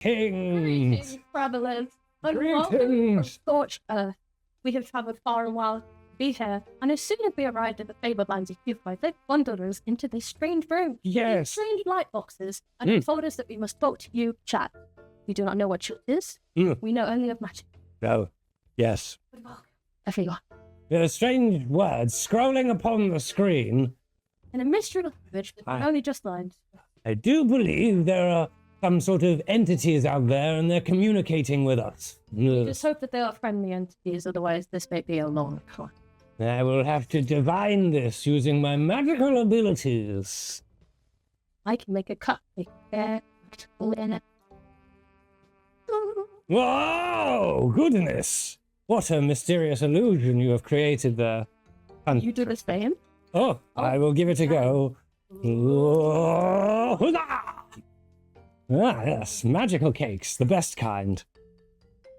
Greetings, travelers, and welcome from scorched earth. We have travelled far and wide to be here, and as soon as we arrived at the favoured lands of Cuba, they bundled us into this strange room. Yes. These strange light boxes, and told us that we must talk to you, chat. We do not know what truth is. We know only of magic. Oh, yes. Everyone. There are strange words scrolling upon the screen. In a mystical language that are only just lines. I do believe there are some sort of entities out there and they're communicating with us. Just hope that they are friendly entities, otherwise this may be a long climb. I will have to divine this using my magical abilities. I can make a cut. Whoa! Goodness! What a mysterious illusion you have created there. You do the same? Oh, I will give it a go. Ah, yes, magical cakes, the best kind.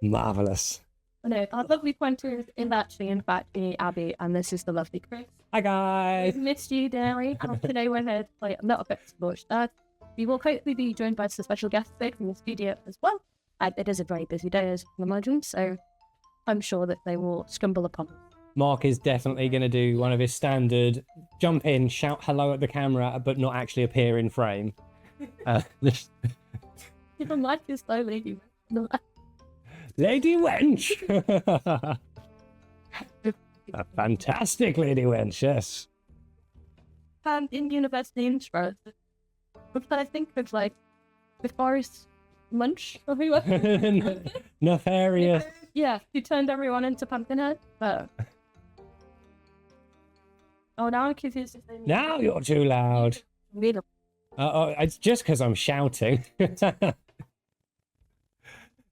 Marvelous. No, our lovely pointer is actually, in fact, Abby, and this is the lovely Chris. Hi, guys. We've missed you, dearly. Today we're here to play a little bit of Scorched Earth. We will hopefully be joined by some special guests today from the studio as well. It is a very busy day, as you can imagine, so I'm sure that they will stumble upon us. Mark is definitely going to do one of his standard jump in, shout hello at the camera, but not actually appear in frame. You don't like this though, lady. Lady Wench! A fantastic Lady Wench, yes. In university intro, what I think of like the forest munch or whoever. Nefarious. Yeah, who turned everyone into Pumpkinhead. But... Oh, now I'm confused. Now you're too loud. It's just because I'm shouting.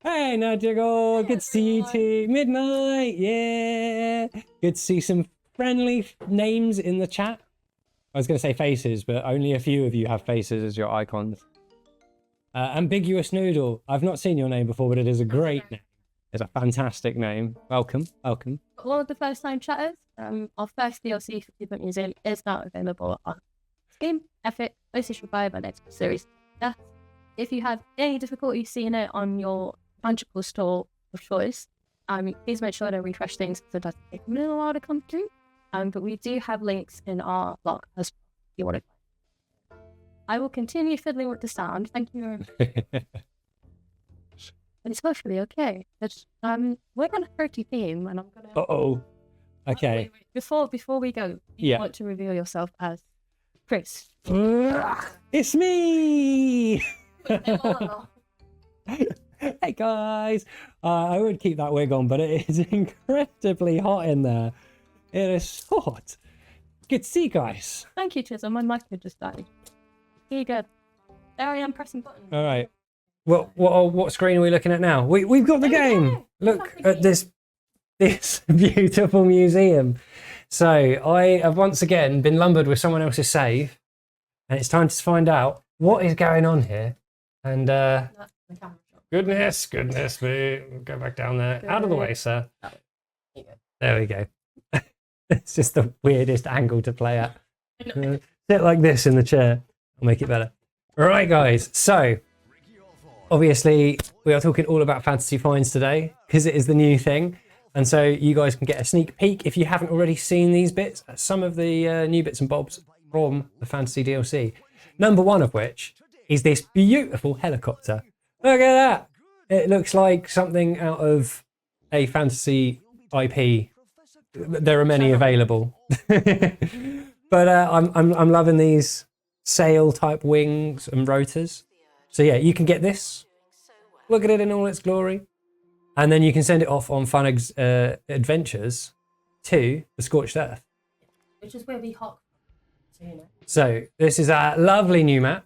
Hey, Nudgiggle, good to see you too. Midnight, yeah. Good to see some friendly names in the chat. I was going to say faces, but only a few of you have faces as your icons. Ambiguous Noodle. I've not seen your name before, but it is a great name. It's a fantastic name. Welcome, welcome. One of the first time chatters, our first DLC for Cuba Museum is now available on Steam, Epic, PlayStation 5, and Xbox Series. If you have any difficulty seeing it on your magical store of choice, please make sure to refresh things because it does take a little while to come through. But we do have links in our blog as well if you want to. I will continue fiddling with the sound. Thank you. But it's hopefully okay. It's, we're on a 30 theme, and I'm gonna. Uh-oh. Okay. Wait. Before we go, you want to reveal yourself as Chris. It's me. Hey guys. I would keep that wig on, but it is incredibly hot in there. It is hot. Good to see you guys. Thank you, Chisholm. My mic had just died. Here you go. There I am pressing buttons. All right. What screen are we looking at now? We've got the game. Look at this beautiful museum. So I have once again been lumbered with someone else's save, and it's time to find out what is going on here. And goodness me, go back down there. Out of the way, sir. There we go. It's just the weirdest angle to play at. Sit like this in the chair. I'll make it better. All right, guys. So obviously we are talking all about fantasy finds today because it is the new thing. And so you guys can get a sneak peek if you haven't already seen these bits, some of the new bits and bobs from the fantasy DLC. Number one of which is this beautiful helicopter. Look at that. It looks like something out of a fantasy IP. There are many available. But I'm loving these sail type wings and rotors. So yeah, you can get this. Look at it in all its glory. And then you can send it off on fun adventures to the Scorched Earth. Which is where we hop. So this is a lovely new map.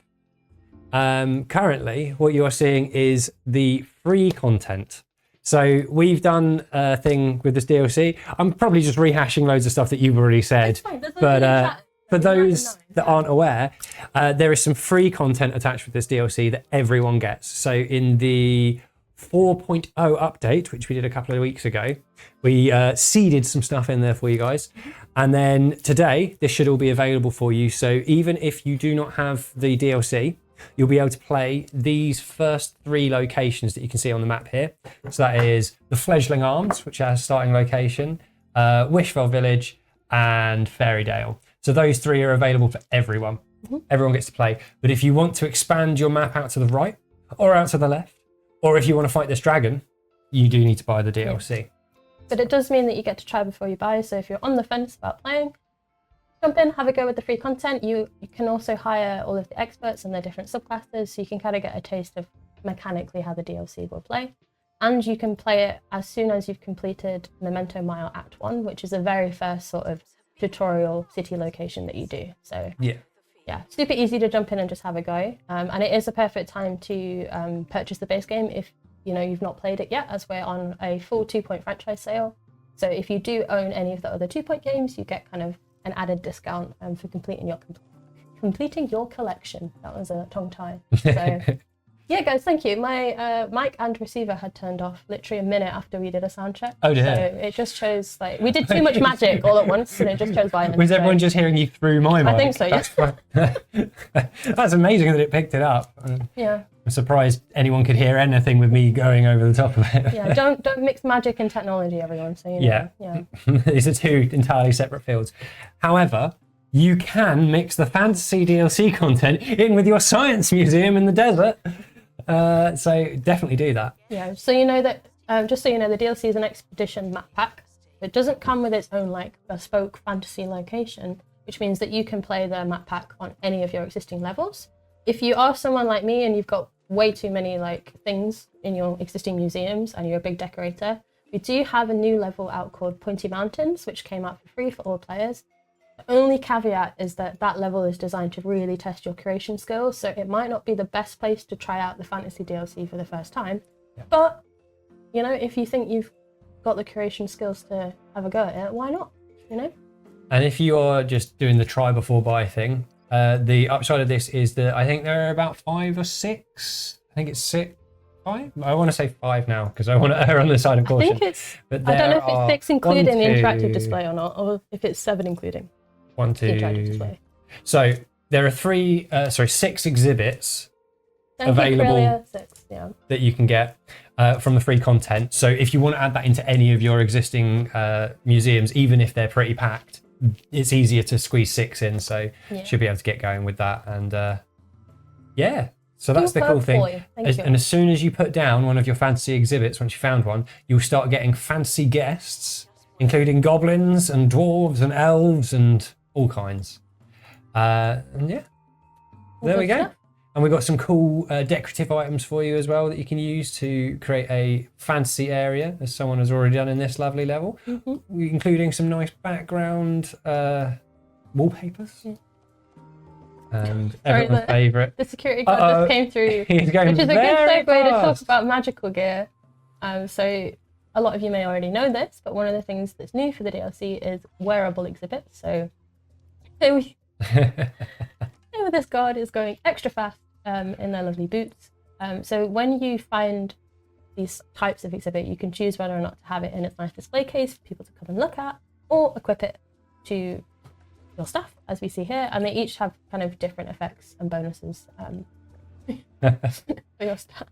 Currently, what you are seeing is the free content. So we've done a thing with this DLC. I'm probably just rehashing loads of stuff that you've already said. But for those that aren't aware, there is some free content attached with this DLC that everyone gets. So in the 4.0 update, which we did a couple of weeks ago, we seeded some stuff in there for you guys. And then today, this should all be available for you. So even if you do not have the DLC, you'll be able to play these first 3 locations that you can see on the map here. So that is the Fledgling Arms, which has a starting location, Wishville Village, and Fairydale. So those 3 are available for everyone. Everyone gets to play. But if you want to expand your map out to the right or out to the left, or if you want to fight this dragon, you do need to buy the DLC. But it does mean that you get to try before you buy. So if you're on the fence about playing, jump in, have a go with the free content. You can also hire all of the experts and their different subclasses, so you can kind of get a taste of mechanically how the DLC will play. And you can play it as soon as you've completed Memento Mile Act 1, which is the very first sort of tutorial city location that you do. So yeah, super easy to jump in and just have a go. And it is a perfect time to purchase the base game if you've not played it yet, as we're on a full 2-point franchise sale. So if you do own any of the other 2-point games, you get kind of an added discount for completing your collection. That was a tongue tie. So yeah, guys, thank you. My mic and receiver had turned off literally a minute after we did a sound check. Oh dear. So it just shows like we did too much magic all at once, and it just chose violence. Was everyone just hearing you through my mic? I think so. Yeah. That's amazing that it picked it up. Yeah. I'm surprised anyone could hear anything with me going over the top of it. Yeah. Don't mix magic and technology, everyone. So Yeah. Yeah. These are 2 entirely separate fields. However, you can mix the fantasy DLC content in with your science museum in the desert. So definitely do that. Yeah, so you know that, just so you know, the DLC is an expedition map pack. It doesn't come with its own like bespoke fantasy location, which means that you can play the map pack on any of your existing levels. If you are someone like me and you've got way too many like things in your existing museums and you're a big decorator, we do have a new level out called Pointy Mountains, which came out for free for all players. The only caveat is that that level is designed to really test your creation skills, so it might not be the best place to try out the fantasy DLC for the first time. Yeah. But, if you think you've got the creation skills to have a go at it, why not, And if you are just doing the try before buy thing, the upside of this is that I think there are about 5 or 6. I think it's 6. 5? I want to say 5 now because I want to err on the side of caution. I think it's, I don't know if it's 6 including the interactive display or not, or if it's 7 including. 1, 2. So there are 6 exhibits available 6, yeah, that you can get from the free content. So if you want to add that into any of your existing museums, even if they're pretty packed, it's easier to squeeze 6 in. So you should be able to get going with that. And yeah, so that's the cool thing. And as soon as you put down one of your fantasy exhibits, once you found one, you'll start getting fantasy guests, including goblins and dwarves and elves and all kinds. And yeah, there we go. And we've got some cool decorative items for you as well that you can use to create a fantasy area, as someone has already done in this lovely level, including some nice background wallpapers. Yeah. And everyone's favourite. The security guard just came through, which is a good segue to talk about magical gear. So a lot of you may already know this, but one of the things that's new for the DLC is wearable exhibits. So this guard is going extra fast in their lovely boots. So when you find these types of exhibit, you can choose whether or not to have it in its nice display case for people to come and look at, or equip it to your stuff, as we see here. And they each have kind of different effects and bonuses for your stuff.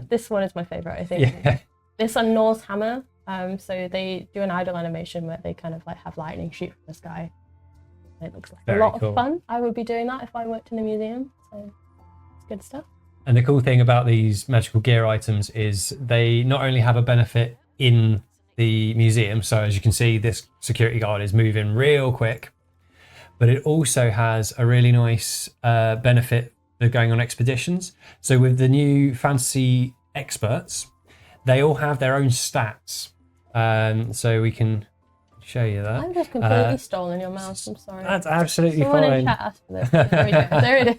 This one is my favorite, I think. Yeah. This on Nor's hammer. So they do an idle animation where they kind of like have lightning shoot from the sky. It looks like a lot of fun. I would be doing that if I worked in a museum. So it's good stuff. And the cool thing about these magical gear items is they not only have a benefit in the museum, so as you can see, this security guard is moving real quick, but it also has a really nice benefit for going on expeditions. So with the new fantasy experts, they all have their own stats. So we can show you that. I'm just completely stolen your mouse. I'm sorry. That's absolutely Someone fine. in chat asked for this. There it is.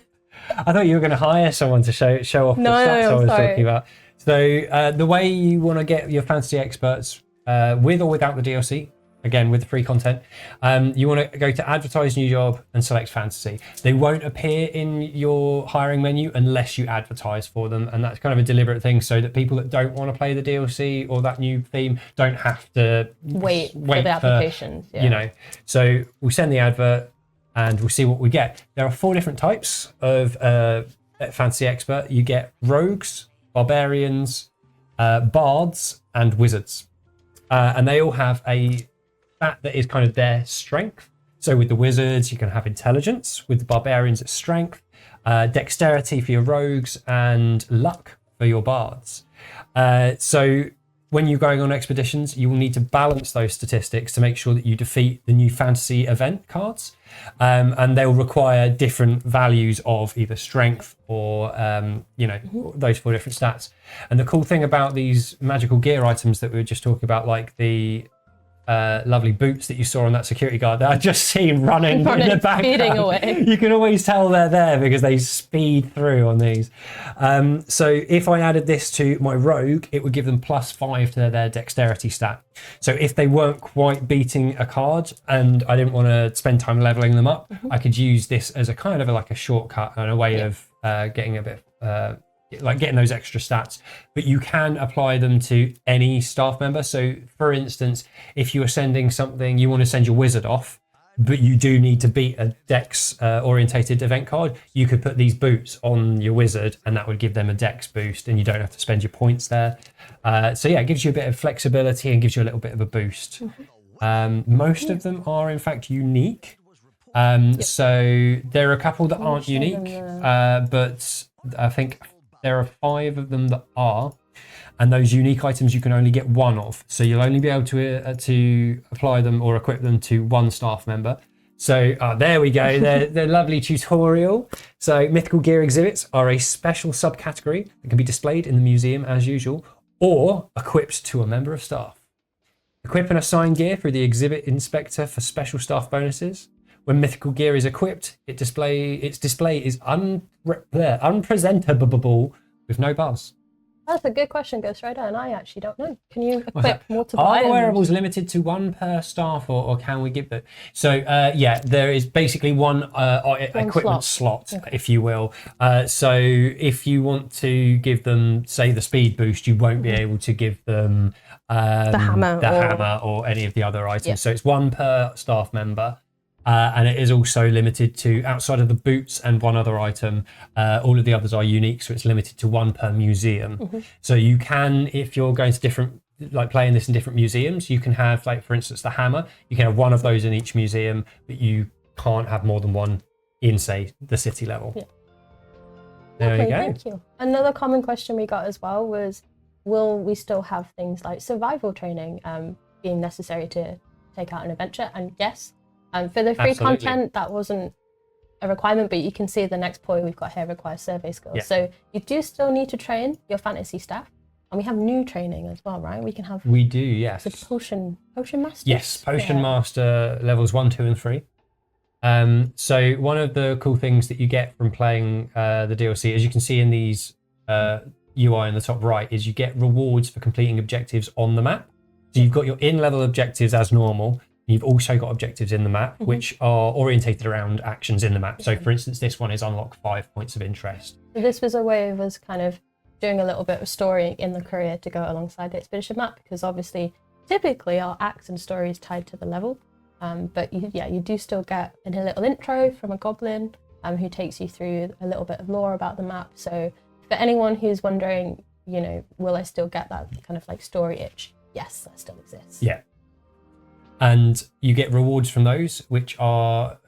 I thought you were going to hire someone to show off the stats I was talking about. So the way you want to get your fantasy experts with or without the DLC, again with the free content, you want to go to advertise new job and select fantasy. They won't appear in your hiring menu unless you advertise for them, and that's kind of a deliberate thing so that people that don't want to play the DLC or that new theme don't have to wait for the applications. So we send the advert, and we'll see what we get. There are 4 different types of fantasy expert. You get rogues, barbarians, bards, and wizards. And they all have a stat that is kind of their strength. So with the wizards, you can have intelligence. With the barbarians, it's strength, dexterity for your rogues, and luck for your bards. So when you're going on expeditions, you will need to balance those statistics to make sure that you defeat the new fantasy event cards. And they'll require different values of either strength or, those 4 different stats. And the cool thing about these magical gear items that we were just talking about, like the lovely boots that you saw on that security guard that I just seen running in the background. Speeding away. You can always tell they're there because they speed through on these. So if I added this to my rogue, it would give them +5 to their dexterity stat. So if they weren't quite beating a card and I didn't want to spend time leveling them up, I could use this as a kind of like a shortcut and a way of getting a bit like getting those extra stats. But you can apply them to any staff member. So for instance, if you are sending something, you want to send your wizard off, but you do need to beat a dex orientated event card, you could put these boots on your wizard and that would give them a dex boost and you don't have to spend your points there. So yeah, it gives you a bit of flexibility and gives you a little bit of a boost. Most of them are in fact unique. So there are a couple that aren't unique, but I think there are 5 of them that are, and those unique items you can only get 1 of. So you'll only be able to apply them or equip them to 1 staff member. So there we go, the lovely tutorial. So mythical gear exhibits are a special subcategory that can be displayed in the museum as usual, or equipped to a member of staff. Equip and assign gear through the exhibit inspector for special staff bonuses. When mythical gear is equipped, its display is unpresentable with no bars. That's a good question, Ghost Rider, and I actually don't know. Can you equip multiple Are items? wearables limited to 1 per staff, or can we give that? So there is basically one equipment slot, if you will. So if you want to give them, say, the speed boost, you won't be able to give them the hammer or any of the other items. So it's 1 per staff member. And it is also limited to, outside of the boots and 1 other item, all of the others are unique, so it's limited to 1 per museum. So you can, if you're going to different, like playing this in different museums, you can have, like for instance, the hammer, you can have 1 of those in each museum, but you can't have more than 1 in, say, the city level. There you go. Thank you. Another common question we got as well was, will we still have things like survival training being necessary to take out an adventure? And yes. For the free content, that wasn't a requirement, but you can see the next point we've got here requires survey skills. So you do still need to train your fantasy staff, and we have new training as well, right? We do, yes. The potion master. Yes, potion master levels 1, 2, and 3. So one of the cool things that you get from playing the DLC, as you can see in these UI in the top right, is you get rewards for completing objectives on the map. So you've got your in-level objectives as normal. You've also got objectives in the map, which are orientated around actions in the map. So for instance, this one is unlock 5 points of interest. So this was a way of us kind of doing a little bit of story in the career to go alongside the expedition map, because obviously, typically our acts and story is tied to the level. But you do still get a little intro from a goblin who takes you through a little bit of lore about the map. So for anyone who's wondering, will I still get that kind of like story itch? Yes, that still exists. Yeah. And you get rewards from those, which are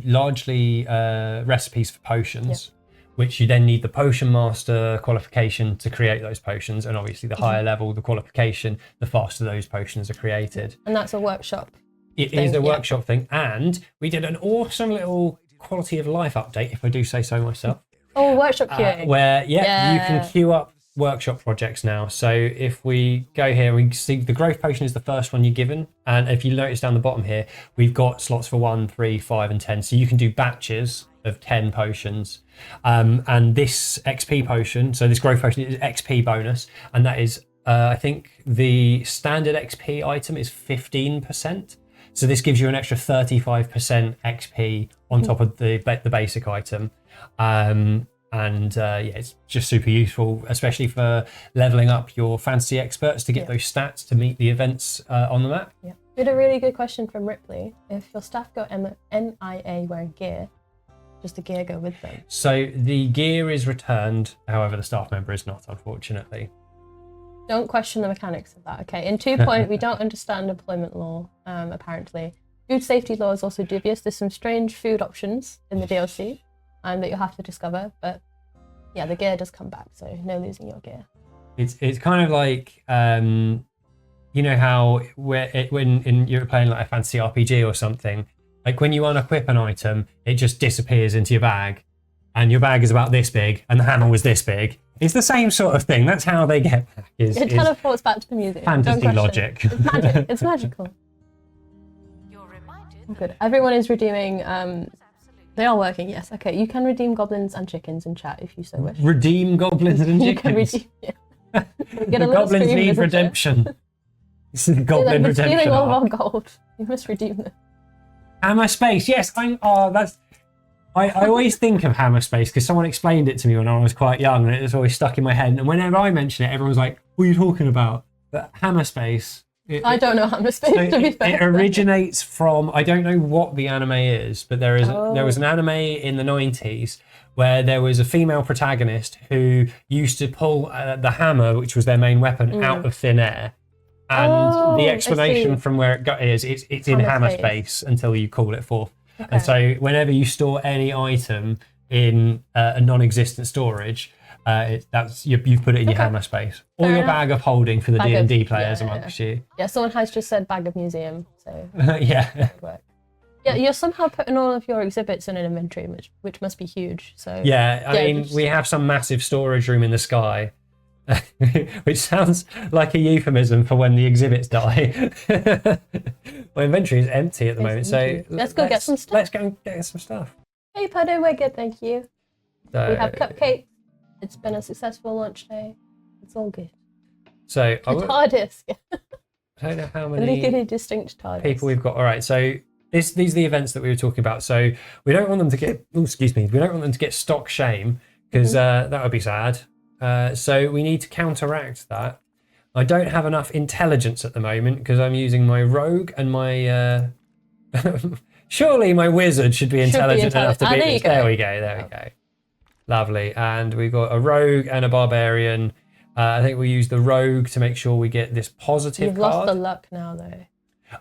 largely recipes for potions, which you then need the potion master qualification to create those potions. And obviously the higher level the qualification, the faster those potions are created. And that's a workshop. It is a workshop thing. And we did an awesome little quality of life update, if I do say so myself. Oh, workshop queuing. Where, you can queue up workshop projects now. So if we go here, we see the growth potion is the first one you're given, and if you notice down the bottom here, we've got slots for 1, 3, 5, and 10. So you can do batches of 10 potions, and this XP potion, so this growth potion is XP bonus, and that is I think the standard XP item is 15%. So this gives you an extra 35% XP on top of the basic item. It's just super useful, especially for leveling up your fantasy experts to get those stats to meet the events on the map. We had a really good question from Ripley. If your staff go MIA wearing gear, does the gear go with them? So the gear is returned, however the staff member is not, unfortunately. Don't question the mechanics of that. Okay, in 2 we don't understand employment law, apparently. Food safety law is also dubious. There's some strange food options in the DLC that you'll have to discover, but yeah, the gear does come back, so no losing your gear. It's kind of like, you know how when you're playing like a fancy RPG or something, like when you unequip an item, it just disappears into your bag, and your bag is about this big, and the hammer was this big. It's the same sort of thing. That's how they get back. It teleports back to the museum. Fantasy logic. It's magic. It's magical. Good. Everyone is redeeming. They are working. Yes. Okay. You can redeem goblins and chickens in chat if you so wish. Redeem goblins and You can chickens. redeem. Yeah. Get a The little goblins screen need visitor. redemption. This is the goblin They're redemption stealing all of arc. our gold. You must redeem them. Hammer space. Yes. I always think of hammer space because someone explained it to me when I was quite young, and it was always stuck in my head. And whenever I mention it, everyone's like, "What are you talking about?" But hammer space. I don't know how I'm supposed to be fair. It originates from, I don't know what the anime is, but there was an anime in the 90s where there was a female protagonist who used to pull the hammer, which was their main weapon, out of thin air. And the explanation from where it got is it's in hammer space until you call it forth. Okay. And so whenever you store any item in a non-existent storage, you've put it in your hammer space or your bag of holding for the D&D players amongst you. Yeah, someone has just said bag of museum, so yeah. Yeah, you're somehow putting all of your exhibits in an inventory, which must be huge. So yeah, I mean, we have some massive storage room in the sky, which sounds like a euphemism for when the exhibits die. My inventory is empty at the moment, so let's go get some stuff. Let's go and get some stuff. Hey, Pado, we're good, thank you. So, we have cupcakes. It's been a successful launch day. It's all good. So TARDIS. I don't know how A many legally distinct TARDIS. people we've got. All right, so these are the events that we were talking about. So we don't want them to get. Oh, excuse me. We don't want them to get stock shame because that would be sad. So we need to counteract that. I don't have enough intelligence at the moment because I'm using my rogue and my. Surely my wizard should be intelligent enough to beat this. There we go. Lovely. And we've got a rogue and a barbarian. I think we use the rogue to make sure we get this positive You've card. lost the luck now, though.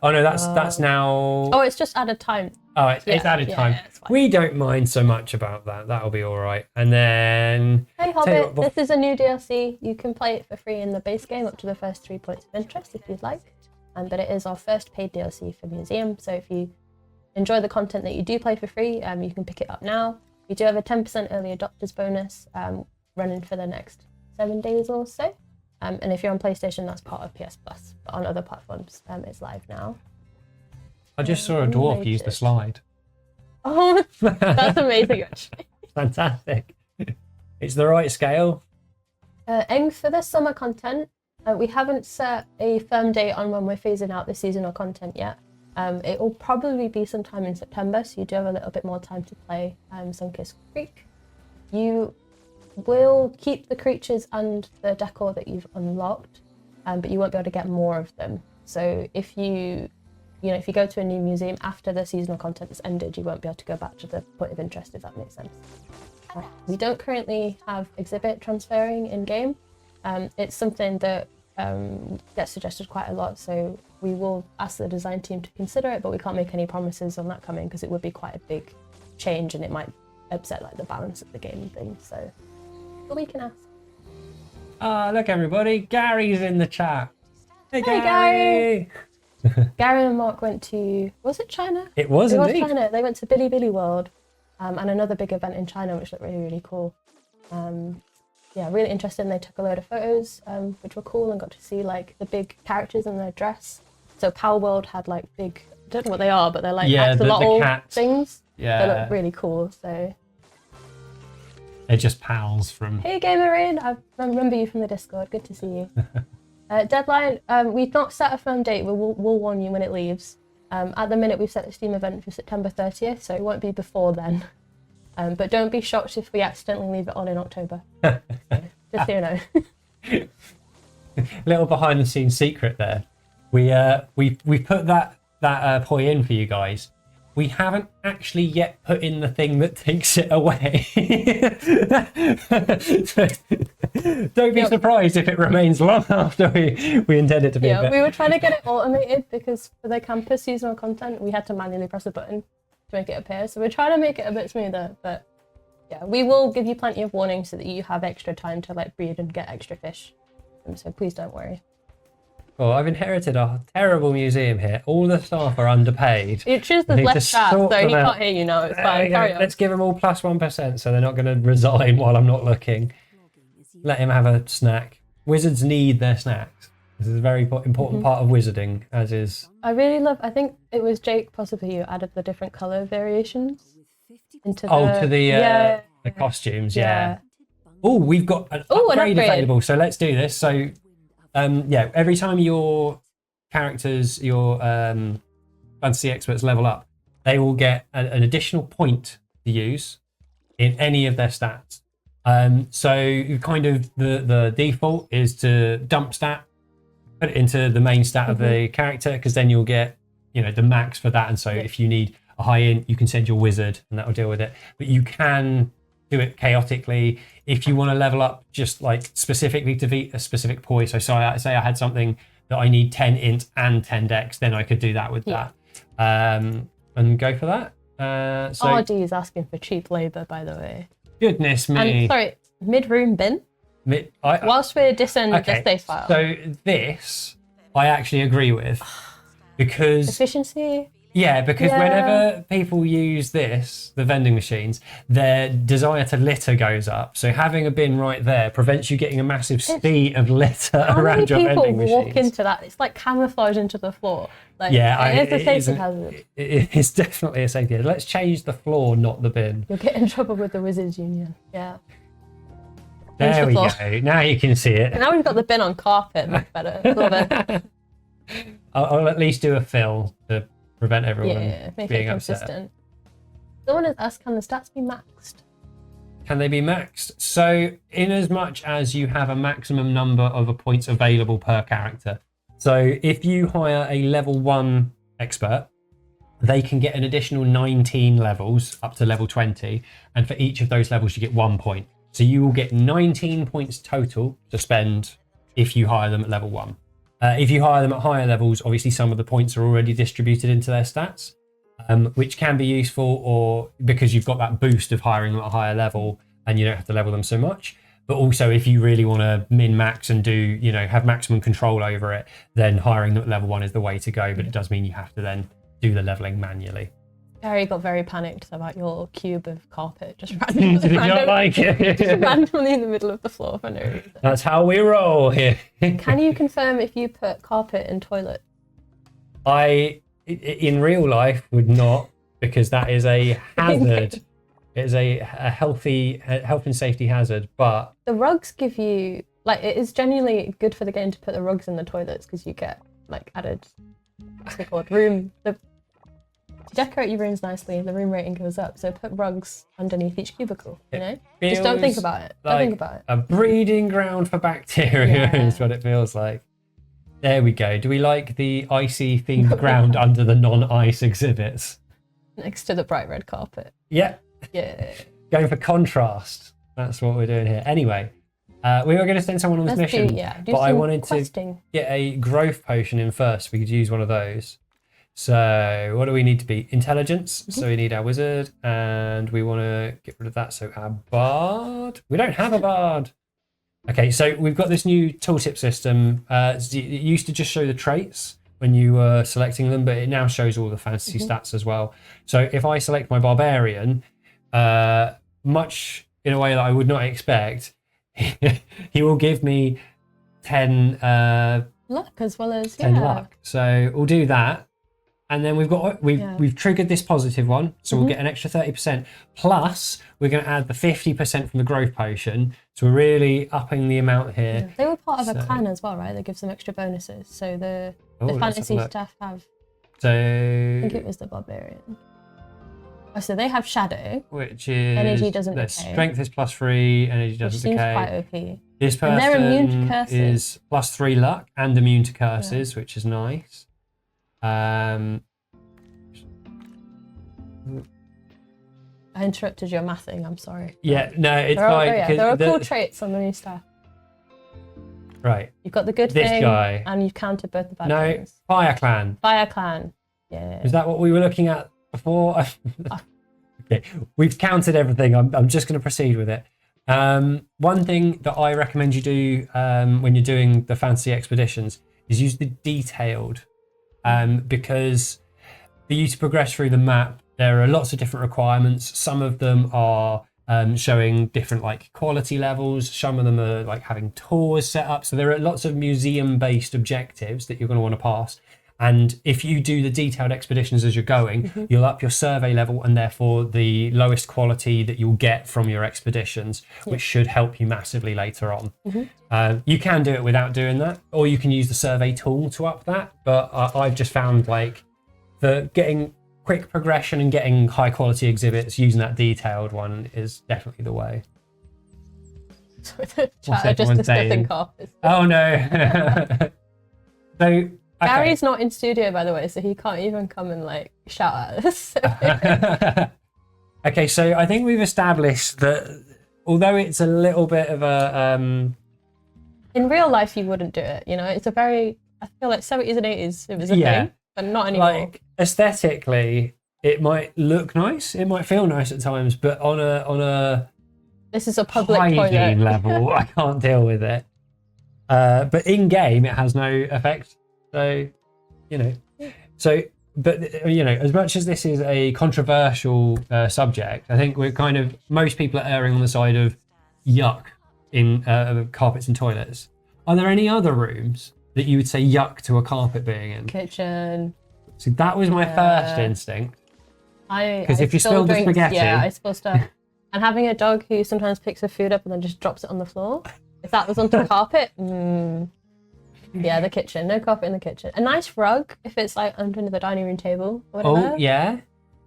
Oh no, that's now. Oh, it's just added time. Oh, it's added time. Yeah, it's fine. We don't mind so much about that. That'll be all right. And then. Hey Hobbit, this is a new DLC. You can play it for free in the base game up to the first 3 points of interest if you'd like. But it is our first paid DLC for Museum. So if you enjoy the content that you do play for free, you can pick it up now. We do have a 10% early adopters bonus running for the next 7 days or so. And if you're on PlayStation, that's part of PS Plus. But on other platforms, it's live now. I just saw a dwarf use the slide. Oh, that's amazing, actually. Fantastic. It's the right scale. Aim for the summer content. We haven't set a firm date on when we're phasing out the seasonal content yet. It will probably be sometime in September, so you do have a little bit more time to play Sunkist Creek. You will keep the creatures and the decor that you've unlocked, but you won't be able to get more of them. So if you go to a new museum after the seasonal content has ended, you won't be able to go back to the point of interest, if that makes sense. We don't currently have exhibit transferring in game. It's something that gets suggested quite a lot, so we will ask the design team to consider it, but we can't make any promises on that coming because it would be quite a big change and it might upset like the balance of the game and things. So, but we can ask. Ah, look everybody, Gary's in the chat. Hey Gary! Gary and Mark went to, was it China? It was indeed. China. They went to Billy Billy World and another big event in China, which looked really, really cool. Yeah, really interesting. They took a load of photos, which were cool, and got to see like the big characters in their dress. So Pal World had like big, I don't know what they are, but they're like axolotl things. Yeah. They look really cool. So they're just pals from. Hey Gamerin, I remember you from the Discord. Good to see you. Deadline, we've not set a firm date. We'll warn you when it leaves. At the minute, we've set the Steam event for September 30th, so it won't be before then. But don't be shocked if we accidentally leave it on in October. Just so you know. Little behind the scenes secret there. we put that poi in for you guys. We haven't actually yet put in the thing that takes it away. So, don't be surprised if it remains long after we intend it to be. Yeah, we were trying to get it automated because for the campus seasonal content, we had to manually press a button to make it appear. So we're trying to make it a bit smoother, but yeah, we will give you plenty of warning so that you have extra time to like breed and get extra fish. So please don't worry. Well, I've inherited a terrible museum here. All the staff are underpaid. It chooses less staff, so he can't hear you now. It's fine. Carry on. Let's give them all plus 1%, so they're not going to resign while I'm not looking. Let him have a snack. Wizards need their snacks. This is a very important part of wizarding, as is. I really love. I think it was Jake possibly who added the different color variations into the costumes. Yeah. Oh, we've got an upgrade available. So let's do this. So. Every time your characters, your fantasy experts level up, they will get an additional point to use in any of their stats. So kind of the default is to dump stat, put it into the main stat of the character, because then you'll get, the max for that. And so if you need a high int, you can send your wizard and that will deal with it. But you can do it chaotically if you want to level up just like specifically to beat a specific poi. So say I had something that I need 10 int and 10 dex, then I could do that with that and go for that. RD is asking for cheap labor, by the way. Goodness me. And sorry, mid-room bin? Whilst we're dissing the save file. So this I actually agree with, because efficiency. Yeah, because whenever people use this, the vending machines, their desire to litter goes up. So having a bin right there prevents you getting a massive sea of litter around your vending machines. How many people walk into that? It's like camouflage into the floor. Like, it's a safety hazard. It's definitely a safety hazard. Let's change the floor, not the bin. You'll get in trouble with the Wizards Union. Yeah. There we go. Now you can see it. Now we've got the bin on carpet. Much better. Love it. I'll at least do a fill to prevent everyone make being it consistent. upset. Someone has asked, can the stats be maxed? Can they be maxed? So in as much as you have a maximum number of points available per character. So if you hire a level 1 expert, they can get an additional 19 levels up to level 20. And for each of those levels, you get 1 point. So you will get 19 points total to spend if you hire them at level 1. If you hire them at higher levels, obviously some of the points are already distributed into their stats, which can be useful, or because you've got that boost of hiring them at a higher level and you don't have to level them so much. But also if you really want to min-max and do, have maximum control over it, then hiring them at level 1 is the way to go. But it does mean you have to then do the leveling manually. Gary got very panicked about your cube of carpet just randomly. Did you not like it? Just randomly in the middle of the floor for no reason. That's how we roll here. Can you confirm if you put carpet in toilet? I, in real life, would not, because that is a hazard. It is a health and safety hazard. But the rugs give you, it is genuinely good for the game to put the rugs in the toilets, because you get added, what's it called, room. Decorate your rooms nicely, the room rating goes up. So put rugs underneath each cubicle, Just don't think about it. Don't think about it. A breeding ground for bacteria is what it feels like. There we go. Do we like the icy themed ground under the non-ice exhibits? Next to the bright red carpet. Yeah. Yeah. Going for contrast. That's what we're doing here. Anyway, we were going to send someone on this mission, but I wanted to get a growth potion in first. We could use one of those. So what do we need to be? Intelligence. So we need our wizard, and we want to get rid of that. So our bard. We don't have a bard. Okay, so we've got this new tooltip system. It used to just show the traits when you were selecting them, but it now shows all the fantasy stats as well. So if I select my barbarian, much in a way that I would not expect, he will give me 10 luck as well as 10 luck. So we'll do that. And then we've triggered this positive one, so we'll get an extra 30%. Plus, we're going to add the 50% from the growth potion. So we're really upping the amount here. Yeah. They were part of a clan as well, right? That gives them extra bonuses. So the fantasy staff have. So I think it was the barbarian. Oh, so they have shadow, which is energy doesn't decay. Strength is +3, energy doesn't decay. Seems quite OP. This And they're immune to person curses. is +3 luck and immune to curses, which is nice. I interrupted your mathing, I'm sorry. Yeah, no, it's there are, fine. there are cool traits on the new stuff. Right. You've got the good This thing, guy. and you've countered both the bad No, things. Fire Clan. Fire Clan. Yeah. Is that what we were looking at before? Okay, we've counted everything. I'm just going to proceed with it. One thing that I recommend you do when you're doing the fantasy expeditions is use the detailed, because for you to progress through the map, there are lots of different requirements. Some of them are showing different like quality levels. Some of them are like having tours set up. So there are lots of museum-based objectives that you're going to want to pass. And if you do the detailed expeditions as you're going, you'll up your survey level and therefore the lowest quality that you'll get from your expeditions, which should help you massively later on. You can do it without doing that, or you can use the survey tool to up that. But I've just found like for getting quick progression and getting high quality exhibits, using that detailed one is definitely the way. Sorry, the chat are just discussing carpets. Oh no. So okay. Gary's not in studio, by the way, so he can't even come and like shout at us. Okay, so I think we've established that although it's a little bit of a in real life you wouldn't do it, you know. It's a very, I feel like 70s and 80s it was a thing, but not anymore. Like aesthetically it might look nice, it might feel nice at times, but on a this is a public hygiene toilet level I can't deal with it. But in game it has no effect. So, you know, but you know, as much as this is a controversial subject, I think we're kind of, most people are erring on the side of yuck in carpets and toilets. Are there any other rooms that you would say yuck to a carpet being in? kitchen. So that was my first instinct. Because if you spill the spaghetti, I spill stuff. And having a dog who sometimes picks her food up and then just drops it on the floor. If that was onto the carpet, yeah, the kitchen. No carpet in the kitchen. A nice rug if it's like under the dining room table or whatever. Oh yeah,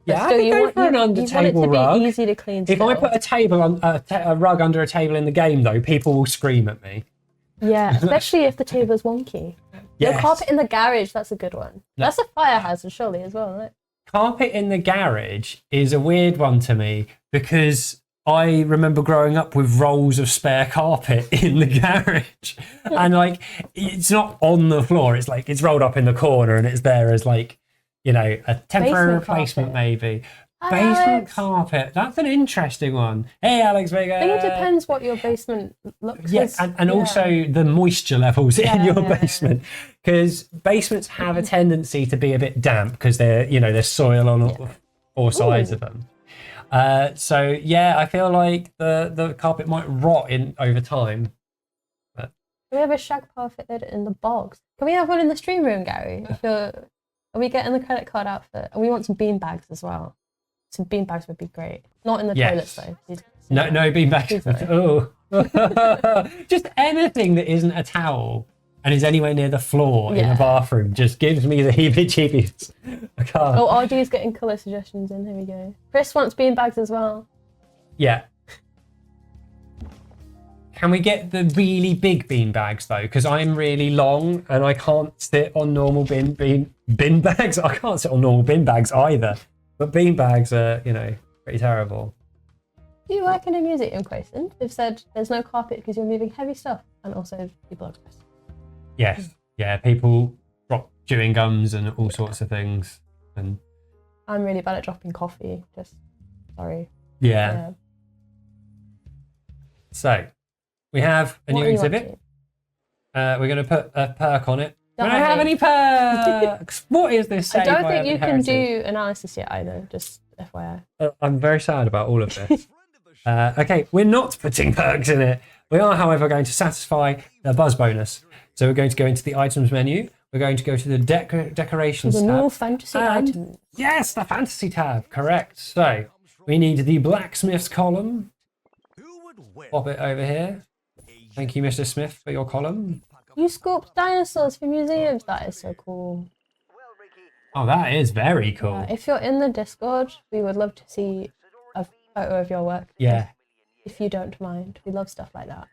yeah. Still, I would go for an under table rug. rug. Be easy to clean. If I put a table on a rug under a table in the game, though, people will scream at me. Yeah, especially if the table's wonky. Yes. No carpet in the garage. That's a good one. No. That's a fire hazard, surely, as well, isn't it? Carpet in the garage is a weird one to me because I remember growing up with rolls of spare carpet in the garage, and like it's not on the floor. It's like it's rolled up in the corner, and it's there as like, you know, a temporary replacement maybe. Basement carpet. That's an interesting one. Hey, Alex Vega. I think it depends what your basement looks like. Yes, and also the moisture levels in your basement, because basements have a tendency to be a bit damp because they're, you know, there's soil on all sides of them. So yeah, I feel like the carpet might rot in over time. But... we have a shag carpet in the box. Can we have one in the stream room, Gary? Are we getting the credit card outfit? And we want some bean bags as well. Some bean bags would be great. Not in the toilets though. No bean bags. Oh, just anything that isn't a towel and is anywhere near the floor in a bathroom just gives me the heebie-jeebies. I can't. Oh, RD's getting colour suggestions in. Here we go. Chris wants bean bags as well. Yeah. Can we get the really big bean bags though? Because I'm really long and I can't sit on normal bin bags. I can't sit on normal bin bags either. But bean bags are, you know, pretty terrible. Do you work in a museum, Quayson? They've said there's no carpet because you're moving heavy stuff, and also people are stressed. Yes, yeah, people drop chewing gums and all sorts of things. And I'm really bad at dropping coffee. Just sorry. Yeah. So we have a new exhibit. We're going to put a perk on it. Don't have any perks. What is this? I don't think you can do analysis yet either. Just FYI. I'm very sad about all of this. Okay, we're not putting perks in it. We are, however, going to satisfy the buzz bonus. So we're going to go into the items menu. We're going to go to the decorations tab. The new fantasy items. Yes, the fantasy tab. Correct. So we need the blacksmith's column. Pop it over here. Thank you, Mr. Smith, for your column. You sculpt dinosaurs for museums. That is so cool. Oh, that is very cool. Yeah, if you're in the Discord, we would love to see a photo of your work. Yeah. If you don't mind. We love stuff like that.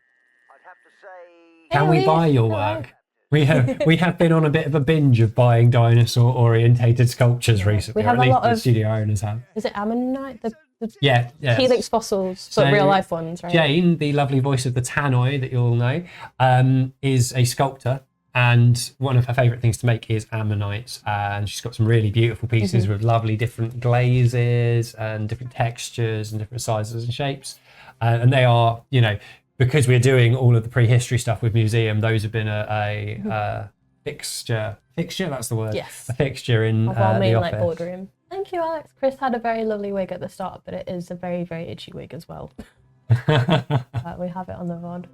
Can we buy your work? We have been on a bit of a binge of buying dinosaur orientated sculptures recently. We have or at a least lot the of studio owners have. Is it ammonite? The Yeah. helix fossils, So but real life ones, right? Jane, the lovely voice of the Tannoy that you all know, is a sculptor. And one of her favourite things to make is ammonite. And she's got some really beautiful pieces with lovely different glazes and different textures and different sizes and shapes. And they are, you know, because we're doing all of the prehistory stuff with museum, those have been a fixture. Fixture, that's the word. Yes. A fixture in Of our main the like office. boardroom. Thank you, Alex. Chris had a very lovely wig at the start, but it is a very, very itchy wig as well. We have it on the VOD.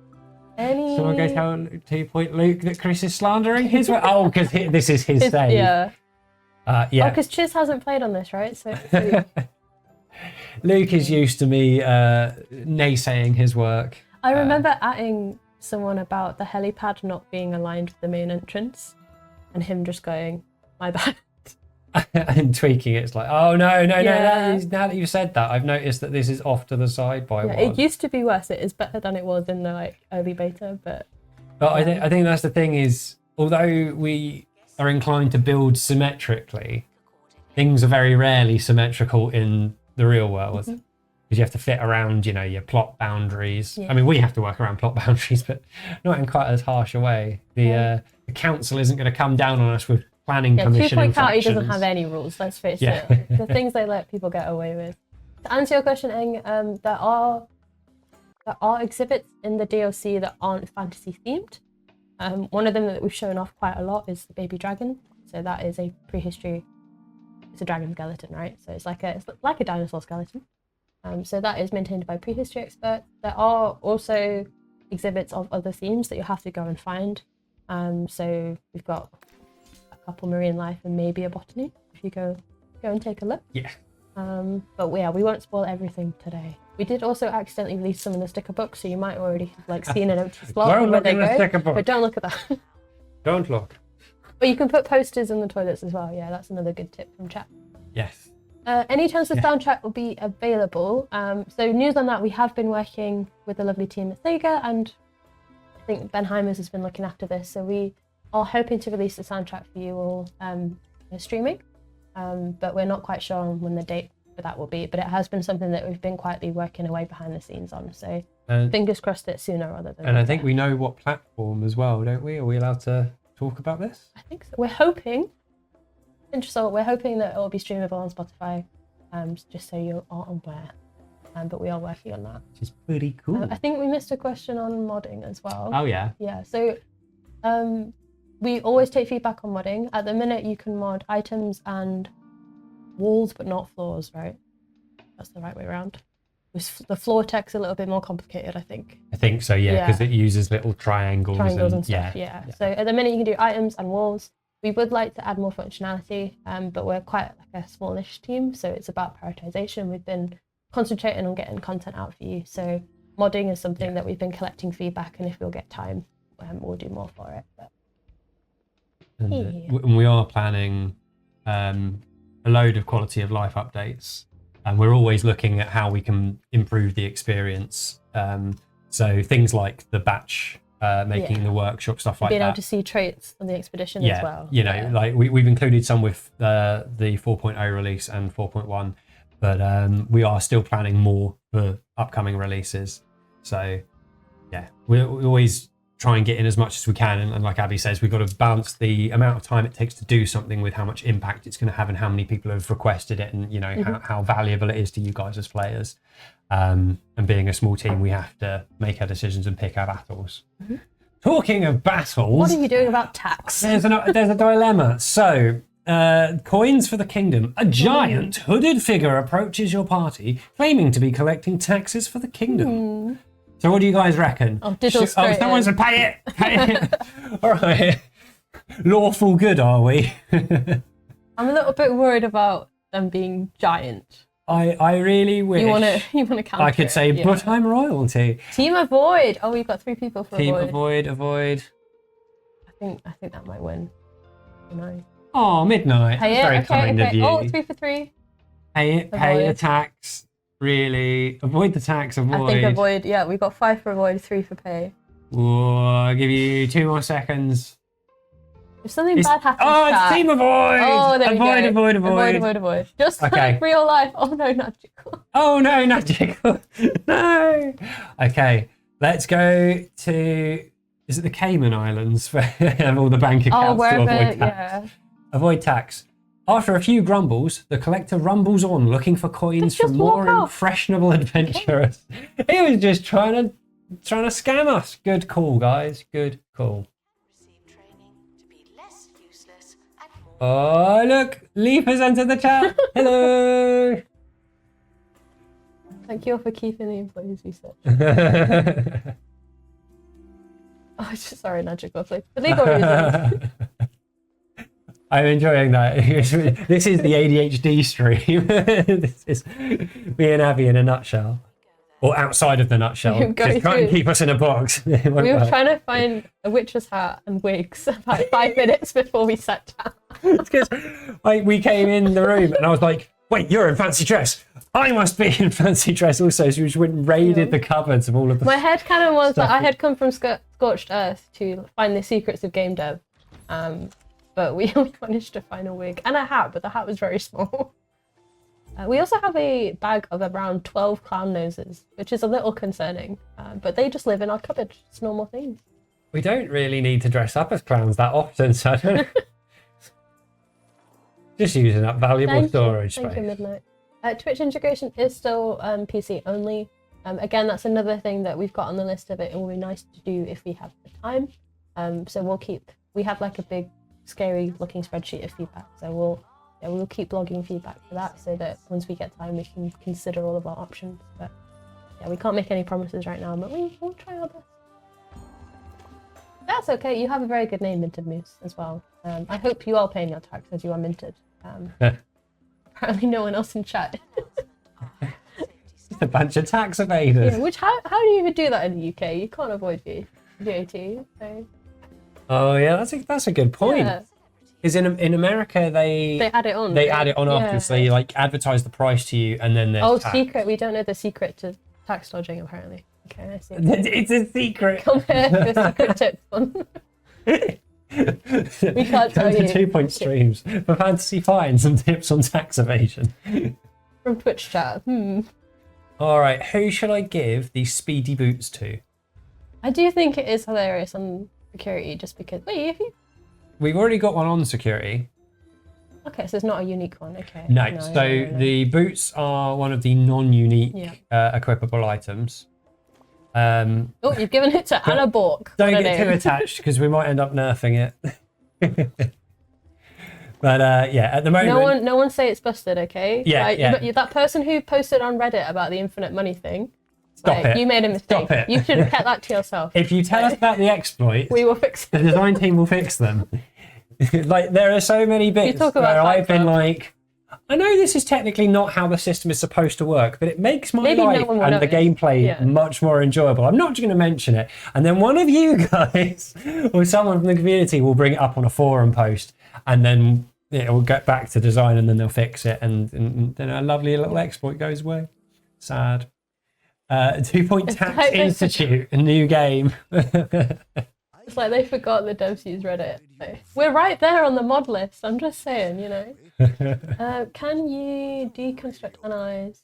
Someone go tell 2 Point Luke that Chris is slandering his work. Oh, because this is his save. Yeah. Yeah. Oh, because Chiz hasn't played on this, right? So Luke is used to me naysaying his work. I remember atting someone about the helipad not being aligned with the main entrance, and him just going, "My bad." And tweaking it. It's like, oh no. Yeah. Now that you said that, I've noticed that this is off to the side by one. It used to be worse. It is better than it was in the like early beta, but I think that's the thing is, although we are inclined to build symmetrically, things are very rarely symmetrical in the real world. Because you have to fit around, you know, your plot boundaries. Yeah. I mean, we have to work around plot boundaries, but not in quite as harsh a way. The council isn't going to come down on us with planning permission 2 Point County infractions. doesn't have any rules. Let's face Yeah. it. The things they let people get away with. To answer your question, Eng, there are exhibits in the DLC that aren't fantasy themed. One of them that we've shown off quite a lot is the baby dragon. So that is a prehistory. It's a dragon skeleton, right? So it's like a dinosaur skeleton. So that is maintained by prehistory experts. There are also exhibits of other themes that you have to go and find. So we've got a couple marine life and maybe a botany if you go and take a look. Yeah. But yeah, we won't spoil everything today. We did also accidentally release some in the sticker book, so you might already have like seen an empty slot Don't where look they in the go. sticker book. But don't look at that. Don't look. But you can put posters in the toilets as well. Yeah, that's another good tip from chat. Yes. Any chance the soundtrack will be available? So news on that, we have been working with the lovely team at SEGA, and I think Ben Heimers has been looking after this. So we are hoping to release the soundtrack for you all streaming, but we're not quite sure on when the date for that will be. But it has been something that we've been quietly working away behind the scenes on. So fingers crossed it sooner rather than And I later. think we know what platform as well, don't we? Are we allowed to talk about this? I think so. We're hoping. Interesting. We're hoping that it will be streamable on Spotify, just so you are aware. But we are working on that. Which is pretty cool. I think we missed a question on modding as well. Oh yeah. Yeah. So, we always take feedback on modding. At the minute, you can mod items and walls, but not floors, right? That's the right way around. The floor text a little bit more complicated, I think. I think so, yeah, because it uses little triangles And stuff. Yeah. So at the minute, you can do items and walls. We would like to add more functionality, but we're quite like a smallish team, so it's about prioritization. We've been concentrating on getting content out for you. So modding is something that we've been collecting feedback, and if we'll get time, we'll do more for it. But and we are planning a load of quality of life updates, and we're always looking at how we can improve the experience. So things like the batch making the workshop, stuff like being that. able to see traits on the expedition as well. You know, like we've included some with the 4.0 release and 4.1, but we are still planning more for upcoming releases. So yeah, we always try and get in as much as we can, and like Abby says, we've got to balance the amount of time it takes to do something with how much impact it's going to have and how many people have requested it, and you know how valuable it is to you guys as players. And being a small team, we have to make our decisions and pick our battles. Talking of battles, what are you doing about tax? There's a dilemma. So, coins for the kingdom. A giant hooded figure approaches your party, claiming to be collecting taxes for the kingdom. So, what do you guys reckon? Someone said, pay it, pay it. All right. Lawful good, are we? I'm a little bit worried about them being giant. I really wish. You want to counter I could say, it, but I'm royalty. Team avoid. Oh, we've got 3 people for Team avoid. avoid. I think that might win. No. Oh, midnight. Pay That's it. very kind of you. Oh, 3 for 3. Pay it. Pay the tax. Really, avoid the tax. Avoid. I think avoid. Yeah, we got 5 for avoid, 3 for pay. I'll give you 2 more seconds. If something bad happens, it's chat. team avoid! Oh, there we go. Avoid. Avoid. Just Okay. like real life. Oh no, not Jiggles. Oh no, not Jiggles. No. Okay, let's go to. Is it the Cayman Islands for have all the bank accounts Oh, to wherever, avoid tax? yeah. Avoid tax. After a few grumbles, the collector rumbles on, looking for coins Just from more walk off. impressionable adventurers. He was just trying to scam us. Good call, guys. Good call. Receive training to be less useless and more. Oh, look, Leaf has entered the chat. Hello. Thank you all for keeping the employees research. Oh, just sorry, not Jiggles. Like, for legal reasons. I'm enjoying that. This is the ADHD stream. This is me and Abby in a nutshell. Or outside of the nutshell. Just try and keep us in a box. We were trying to find a witch's hat and wigs about 5 minutes before we sat down. It's because we came in the room and I was like, wait, you're in fancy dress. I must be in fancy dress also. So we just went and raided the cupboards of all of the My head kind of was stuff. that I had come from Scorched Earth to find the secrets of game dev. But we only managed to find a wig and a hat, but the hat was very small. We also have a bag of around 12 clown noses, which is a little concerning. But they just live in our cupboard. It's normal things. We don't really need to dress up as clowns that often, so I don't... Just using up valuable storage space. Thank you, Midnight. Twitch integration is still PC only. Again, that's another thing that we've got on the list of it. It will be nice to do if we have the time. So we have like a big, scary looking spreadsheet of feedback. So we'll keep logging feedback for that so that once we get time, we can consider all of our options. But yeah, we can't make any promises right now, but we'll try our best. That's okay. You have a very good name, Minted Moose, as well. I hope you are paying your tax as you are minted. Apparently no one else in chat. Just a bunch of tax evaders. Yeah, how do you even do that in the UK? You can't avoid VAT. So. Oh yeah, that's a good point. Yeah. Because in America they add it on. They add it on afterwards. They like advertise the price to you and then there's tax. Secret. We don't know the secret to tax dodging apparently. Okay, I see. It's a secret. Compare the secret tips one. We can't tell you. 2-point streams for fantasy finds and tips on tax evasion. From Twitch chat. All right, who should I give these speedy boots to? I do think it is hilarious on security just because. Wait, We've already got one on security. Okay, so it's not a unique one. Okay. No, the boots are one of the non-unique equipable items. Oh, you've given it to Anna Bork. Don't get too attached because we might end up nerfing it. But yeah, at the moment, no one say it's busted, okay? Yeah, yeah. That person who posted on Reddit about the infinite money thing. Stop it. You made a mistake. Stop it. You should have kept that to yourself. If you tell us about the exploits, we will fix it. The design team will fix them. Like there are so many bits where I've been like, I know this is technically not how the system is supposed to work, but it makes my life and the gameplay much more enjoyable. I'm not going to mention it. And then one of you guys or someone from the community will bring it up on a forum post and then it will get back to design and then they'll fix it and then a lovely little exploit goes away. Sad. 2-point Tax Institute, a new game. It's like they forgot the devs use Reddit. We're right there on the mod list. I'm just saying, you know. Can you deconstruct, analyze?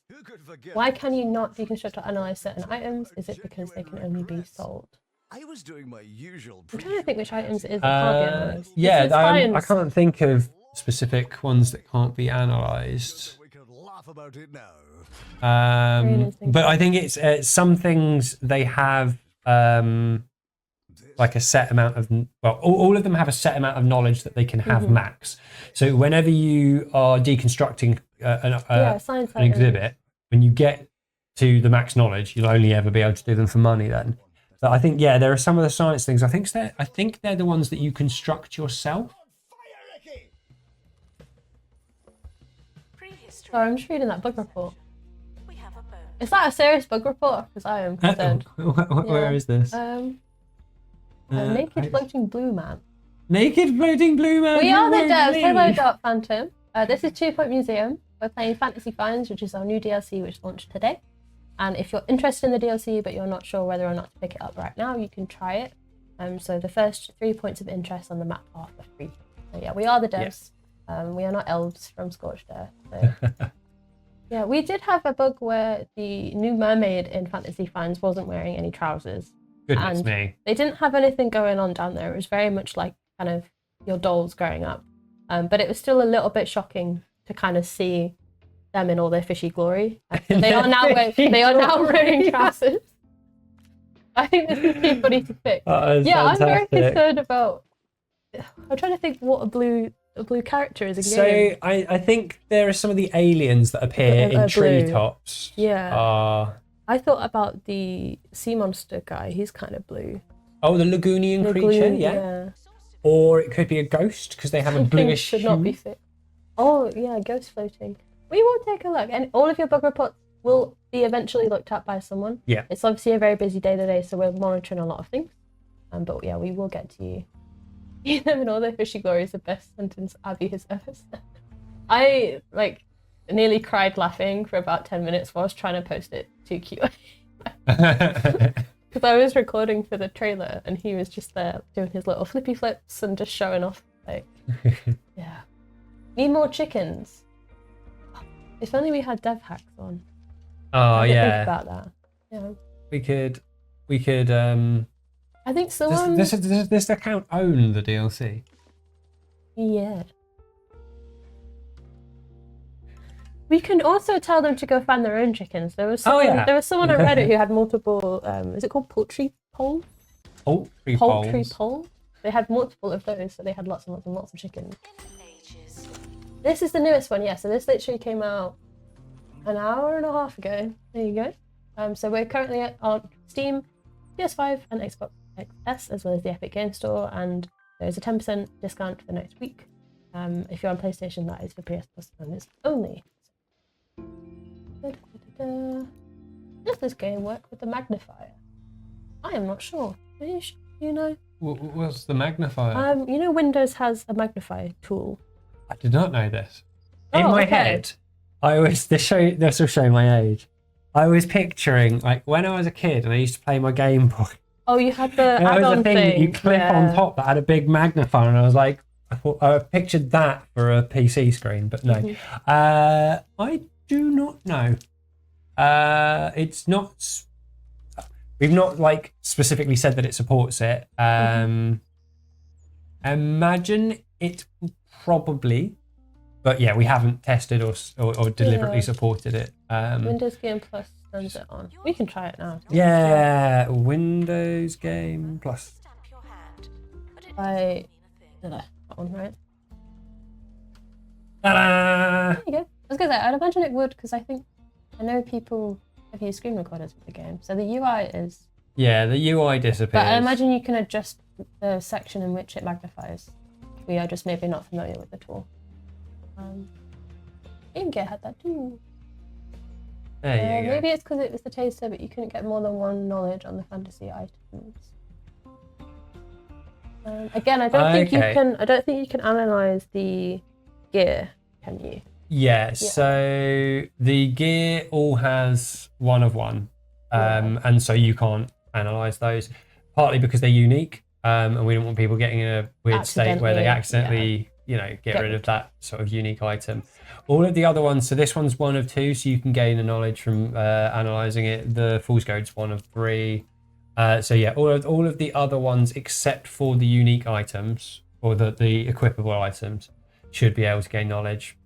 Why can you not deconstruct or analyze certain items? Is it because they can only be sold? I was doing my usual. I'm trying to think which items it is that can't be analyzed. Yeah, I can't think of specific ones that can't be analyzed. We can laugh about it now. But I think it's some things they have like a set amount of, well, all of them have a set amount of knowledge that they can have max. So whenever you are deconstructing an exhibit, when you get to the max knowledge, you'll only ever be able to do them for money then. But I think, yeah, there are some of the science things. I think they're the ones that you construct yourself. Sorry, I'm just reading that bug report. Is that a serious bug report? Because I am concerned. Where is this? Naked floating blue man. Naked floating blue man. We are the devs. Hello, Dark Phantom. This is 2 Point Museum. We're playing Fantasy Finds, which is our new DLC, which launched today. And if you're interested in the DLC but you're not sure whether or not to pick it up right now, you can try it. So the first 3 points of interest on the map are for free. So yeah, we are the devs. We are not elves from Scorched Earth. So. Yeah, we did have a bug where the new mermaid in Fantasy Fans wasn't wearing any trousers. Goodness and me. They didn't have anything going on down there. It was very much like kind of your dolls growing up. But it was still a little bit shocking to kind of see them in all their fishy glory. So they are now wearing trousers. I think this is too funny to fix. I'm very concerned about. I'm trying to think what a blue character is in game. So I think there are some of the aliens that appear in treetops. Yeah. I thought about the sea monster guy. He's kind of blue. Oh, the Lagoonian creature, yeah. Or it could be a ghost because they have a bluish should not be fit. Oh yeah, ghost floating. We will take a look, and all of your bug reports will be eventually looked at by someone. Yeah. It's obviously a very busy day today, so we're monitoring a lot of things. But yeah, we will get to you. See them in all their fishy glory is the best sentence Abby has ever said. I nearly cried laughing for about 10 minutes while I was trying to post it to QA. Because I was recording for the trailer and he was just there doing his little flippy flips and just showing off. Yeah. Need more chickens. If only we had dev hacks on. Oh yeah. Think about that. Yeah. We could. I think someone. Does this account own the DLC? Yeah. We can also tell them to go find their own chickens. There was someone, There was someone on Reddit who had multiple. Is it called poultry poll? Poultry poll. They had multiple of those, so they had lots and lots and lots of chickens. This is the newest one, yeah. So this literally came out an hour and a half ago. There you go. So we're currently on Steam, PS5, and Xbox XS, as well as the Epic Game Store, and there's a 10% discount for next week. If you're on PlayStation, that is for PS Plus owners only. Does this game work with the magnifier? I am not sure. You know? What's the magnifier? You know Windows has a magnify tool. I did not know this. In my head, this will show my age. I was picturing when I was a kid and I used to play my Game Boy. Oh, you had the add-on was a thing that you clip yeah. on top that had a big magnifier, and I was like, I pictured that for a PC screen, but no. Mm-hmm. I do not know. It's not. We've not specifically said that it supports it. Imagine it probably, but yeah, we haven't tested or deliberately supported it. Windows Game Plus turns it on. We can try it now. Yeah, Windows Game Plus. That one, right? Ta-da! There you go. I was gonna say, I'd imagine it would, because I know people have used screen recorders with the game, so the UI is. Yeah, the UI disappears. But I imagine you can adjust the section in which it magnifies. We are just maybe not familiar with the tool. Game had that too. There you go. Maybe it's because it was the taster, but you couldn't get more than one knowledge on the fantasy items. Again, I don't think you can. I don't think you can analyze the gear, can you? Yeah. So the gear all has one of one, and so you can't analyze those. Partly because they're unique, and we don't want people getting in a weird state where they accidentally, get rid of that sort of unique item. All of the other ones. So this one's one of two, so you can gain the knowledge from analyzing it. The Fool's Goat's one of three. So yeah, all of the other ones except for the unique items or the equipable items should be able to gain knowledge.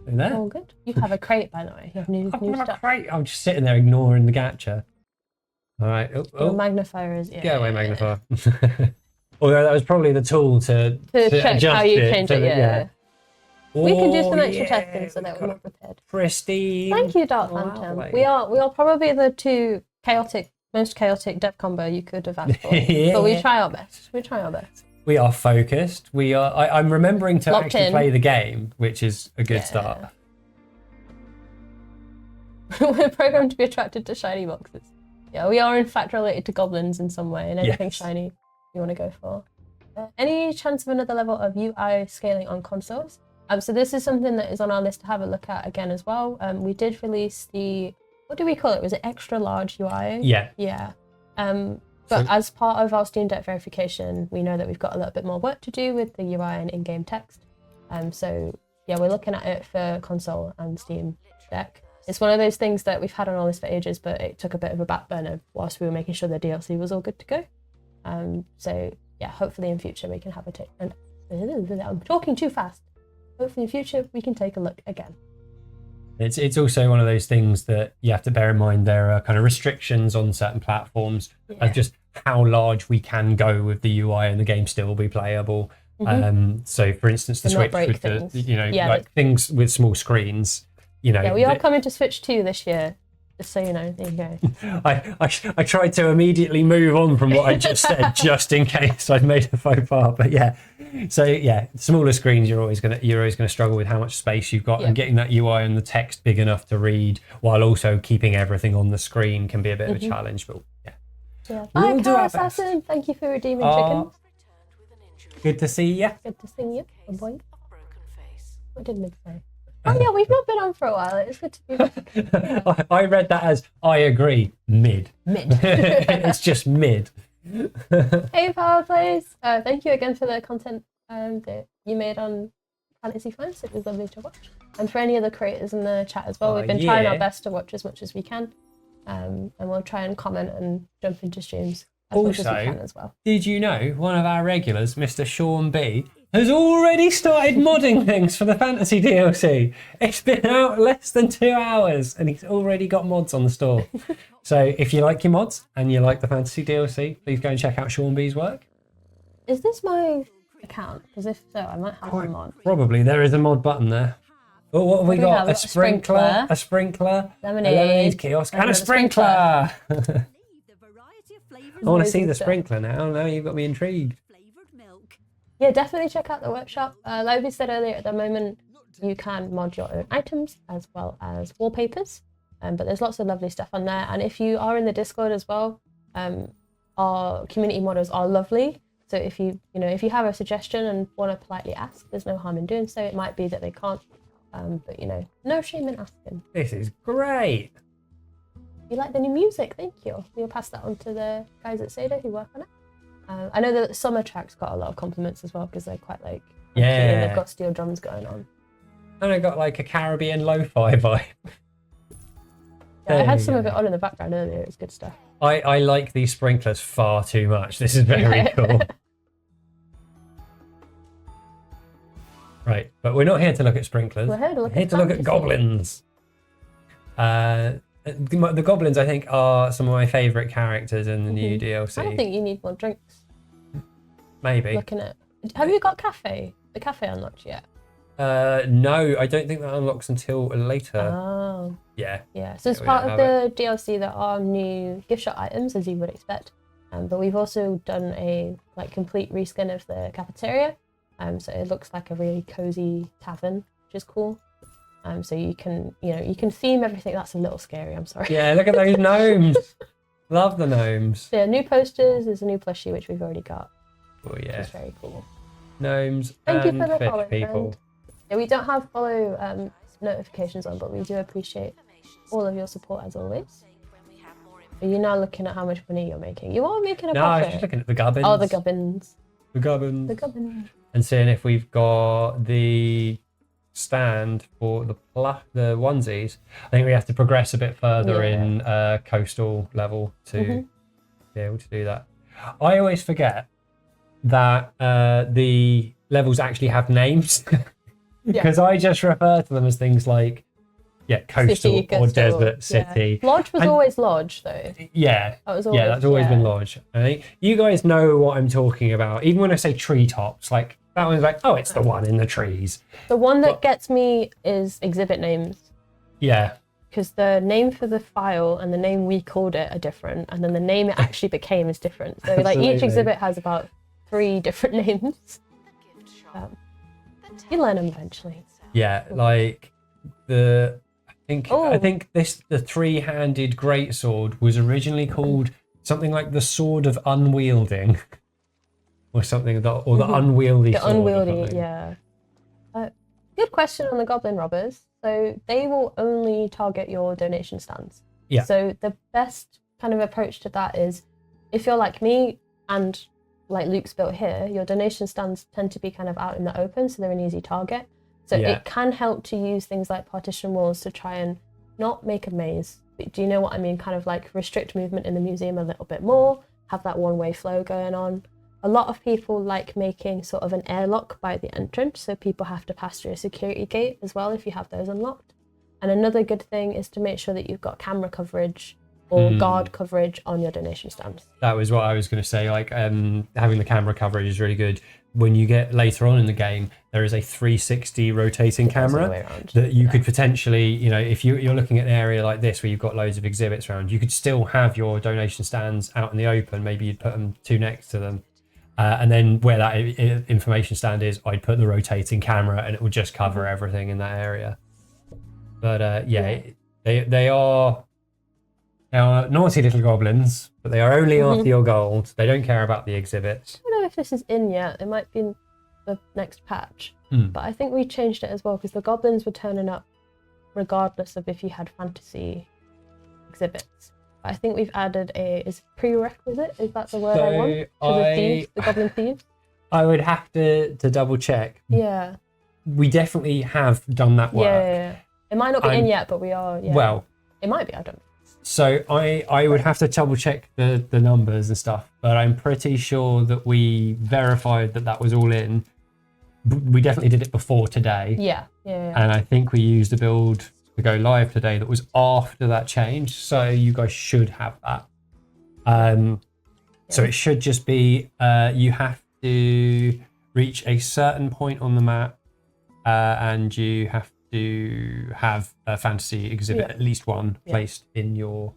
There. Oh, good. You have a crate, by the way. You have new stuff. Crate. I'm just sitting there ignoring the gacha. All right. The magnifier is. Get away, magnifier. Although that was probably the tool to check adjust how you change it. Yeah. We can do some extra yeah, testing so that we're not prepared. Pristine. Thank you, Dark Phantom. We are probably the two most chaotic dev combo you could have asked for. Yeah. But we try our best. We are focused. We are. I'm remembering to Locked actually in. play the game, which is a good start. We're programmed to be attracted to shiny boxes. Yeah, we are in fact related to goblins in some way, and anything shiny you want to go for. Any chance of another level of UI scaling on consoles? So this is something that is on our list to have a look at again as well. We did release the what do we call it? Was it extra large UI? Yeah. Yeah. But So- as part of our Steam Deck verification, we know that we've got a little bit more work to do with the UI and in-game text. So yeah, we're looking at it for console and Steam Deck. It's one of those things that we've had on our list for ages, but it took a bit of a back burner whilst we were making sure the DLC was all good to go. So yeah, hopefully in future we can have a take. And I'm talking too fast. Hopefully in future we can take a look again. It's also one of those things that you have to bear in mind. There are kind of restrictions on certain platforms of just how large we can go with the UI and the game still will be playable. So for instance, the And not Switch break with things. like things with small screens, Yeah, we are coming to Switch 2 this year. Just so you know, there you go. I tried to immediately move on from what I just said, just in case I'd made a faux pas. But yeah, so yeah, smaller screens, you're always gonna struggle with how much space you've got, and getting that UI and the text big enough to read, while also keeping everything on the screen can be a bit of a challenge. But Yeah. We'll Bye, do our Car best. Assassin. Thank you for redeeming Aw. chickens. good to see you. Good to see you. Oh boy. Broken face. What did Mid say? Oh yeah, we've not been on for a while. It's good to be back. I read that as I agree, mid. Mid. It's just mid. Hey, Power Plays. Thank you again for the content that you made on Fantasy Flights. It was lovely to watch. And for any other creators in the chat as well, Oh, we've been trying our yeah. best to watch as much as we can. And we'll try and comment and jump into streams as much as we Also, can as well. did you know one of our regulars, Mr. Sean B, has already started modding things for the Fantasy DLC? It's been out less than 2 hours and he's already got mods on the store. So if you like your mods and you like the Fantasy DLC, please go and check out Sean B's work. Is this my account? Because if so, I might have them on. Probably. There is a mod button there. Oh, what have we do we got? have? A We've got a sprinkler, a sprinkler, a lemonade kiosk, and a another sprinkler. I want to see Amazing the stuff. sprinkler now. Now you've got me intrigued. Yeah, definitely check out the workshop. Like we said earlier, at the moment you can mod your own items as well as wallpapers. But there's lots of lovely stuff on there. And if you are in the Discord as well, our community modders are lovely. So if you have a suggestion and want to politely ask, there's no harm in doing so. It might be that they can't, but no shame in asking. This is great. You like the new music? Thank you. We'll pass that on to the guys at SEGA who work on it. I know that Summer Track's got a lot of compliments as well because they're quite like funky and they've got steel drums going on. And I got like a Caribbean lo-fi vibe. Yeah, I There had you some of go. it on in the background earlier. It's good stuff. I like these sprinklers far too much. This is very cool. Right, but we're not here to look at sprinklers. We're here to look We're here at to look at fantasy. goblins. The goblins, I think, are some of my favourite characters in the new DLC. I don't think you need more drinks. Maybe. Looking at, have you got the cafe unlocked yet? No, I don't think that unlocks until later. Oh, Yeah. yeah. So as we part don't of have the DLC, there are new gift shop items, as you would expect. But we've also done a complete reskin of the cafeteria. So it looks like a really cozy tavern, which is cool. So you can theme everything. That's a little scary. I'm sorry. Yeah, look at those gnomes. Love the gnomes. So yeah, new posters. There's a new plushie which we've already got, Oh which yeah, is very cool. gnomes Thank you and for the fish follow, people. friend. Yeah, we don't have follow notifications on, but we do appreciate all of your support as always. Are you now looking at how much money you're making? You are making a No, I was profit. just looking at the gubbins. Oh, the gubbins. The gubbins. The gubbins. And seeing if we've got the stand for the onesies. I think we have to progress a bit further in coastal level to be able to do that. I always forget that the levels actually have names because I just refer to them as things like coastal City, or coastal, desert city. Yeah. Lodge was And- always Lodge though. Yeah, That was always, that's always been Lodge. I think you guys know what I'm talking about. Even when I say treetops, like that one's like, oh, it's the one in the trees. The one that gets me is exhibit names. Yeah, Because the name for the file and the name we called it are different, and then the name it actually became is different. So like each Absolutely. exhibit has about 3 different names. You learn them eventually. yeah, like the. I Oh. think the three-handed greatsword was originally called something like the Sword of Unwielding, or something or the unwieldy. The sword or unwieldy, something. yeah. Good question on the Goblin Robbers. So they will only target your donation stands. Yeah. So the best kind of approach to that is, if you're like me and like Luke's built here, your donation stands tend to be kind of out in the open, so they're an easy target. So Yeah. it can help to use things like partition walls to try and not make a maze. But do you know what I mean? Kind of like restrict movement in the museum a little bit more, have that one-way flow going on. A lot of people like making sort of an airlock by the entrance, so people have to pass through a security gate as well if you have those unlocked. And another good thing is to make sure that you've got camera coverage or guard coverage on your donation stands. That was what I was going to say. Like, having the camera coverage is really good. When you get later on in the game, there is a 360 rotating camera that you could potentially, you know, if you're looking at an area like this where you've got loads of exhibits around, you could still have your donation stands out in the open. Maybe you'd put them two next to them. And then where that information stand is, I'd put the rotating camera and it would just cover everything in that area. But they are naughty little goblins, but they are only after your gold. They don't care about the exhibits. I don't know if this is in yet. It might be in the next patch. But I think we changed it as well, because the goblins were turning up regardless of if you had fantasy exhibits. I think we've added is prerequisite. Is that the word I want? For the thieves, the goblin thieves. I would have to double check. Yeah. We definitely have done that work. Yeah. It might not be in yet, but we are. Yeah. Well, it might be. I don't know. So I would have to double check the numbers and stuff, but I'm pretty sure that we verified that was all in. We definitely did it before today. Yeah. And I think we used a build to go live today that was after that change, so you guys should have that. So it should just be you have to reach a certain point on the map, and you have to have a fantasy exhibit, at least one, placed in your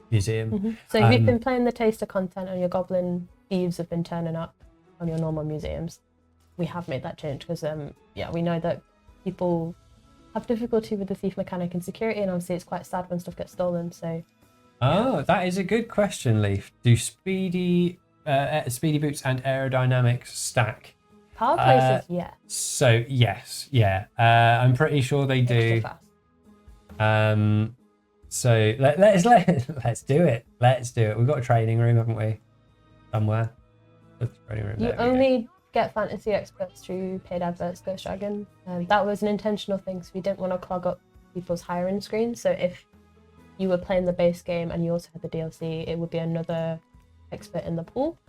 museum. So if you've been playing the taster content and your goblin thieves have been turning up on your normal museums, we have made that change because we know that people have difficulty with the thief mechanic and security, and obviously it's quite sad when stuff gets stolen. So that is a good question, Leaf. Do speedy boots and aerodynamics stack? Power places, yeah. So yes, yeah. I'm pretty sure they do. So let's do it. Let's do it. We've got a training room, haven't we? Somewhere. Training room. You only get fantasy experts through paid adverts, Ghost Dragon. That was an intentional thing, so we didn't want to clog up people's hiring screens. So if you were playing the base game and you also had the DLC, it would be another expert in the pool.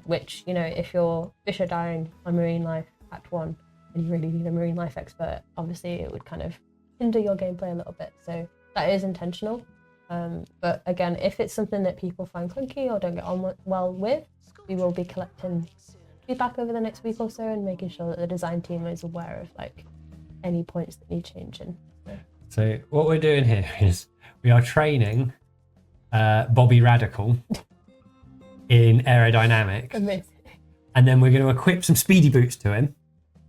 Which, you know, if your fish are dying on Marine Life Act 1 and you really need a Marine Life expert, obviously it would kind of hinder your gameplay a little bit. So that is intentional. But again, if it's something that people find clunky or don't get on well with, we will be collecting feedback over the next week or so and making sure that the design team is aware of like any points that need changing. So what we're doing here is we are training Bobby Radical in aerodynamics. Amazing. And then we're going to equip some speedy boots to him.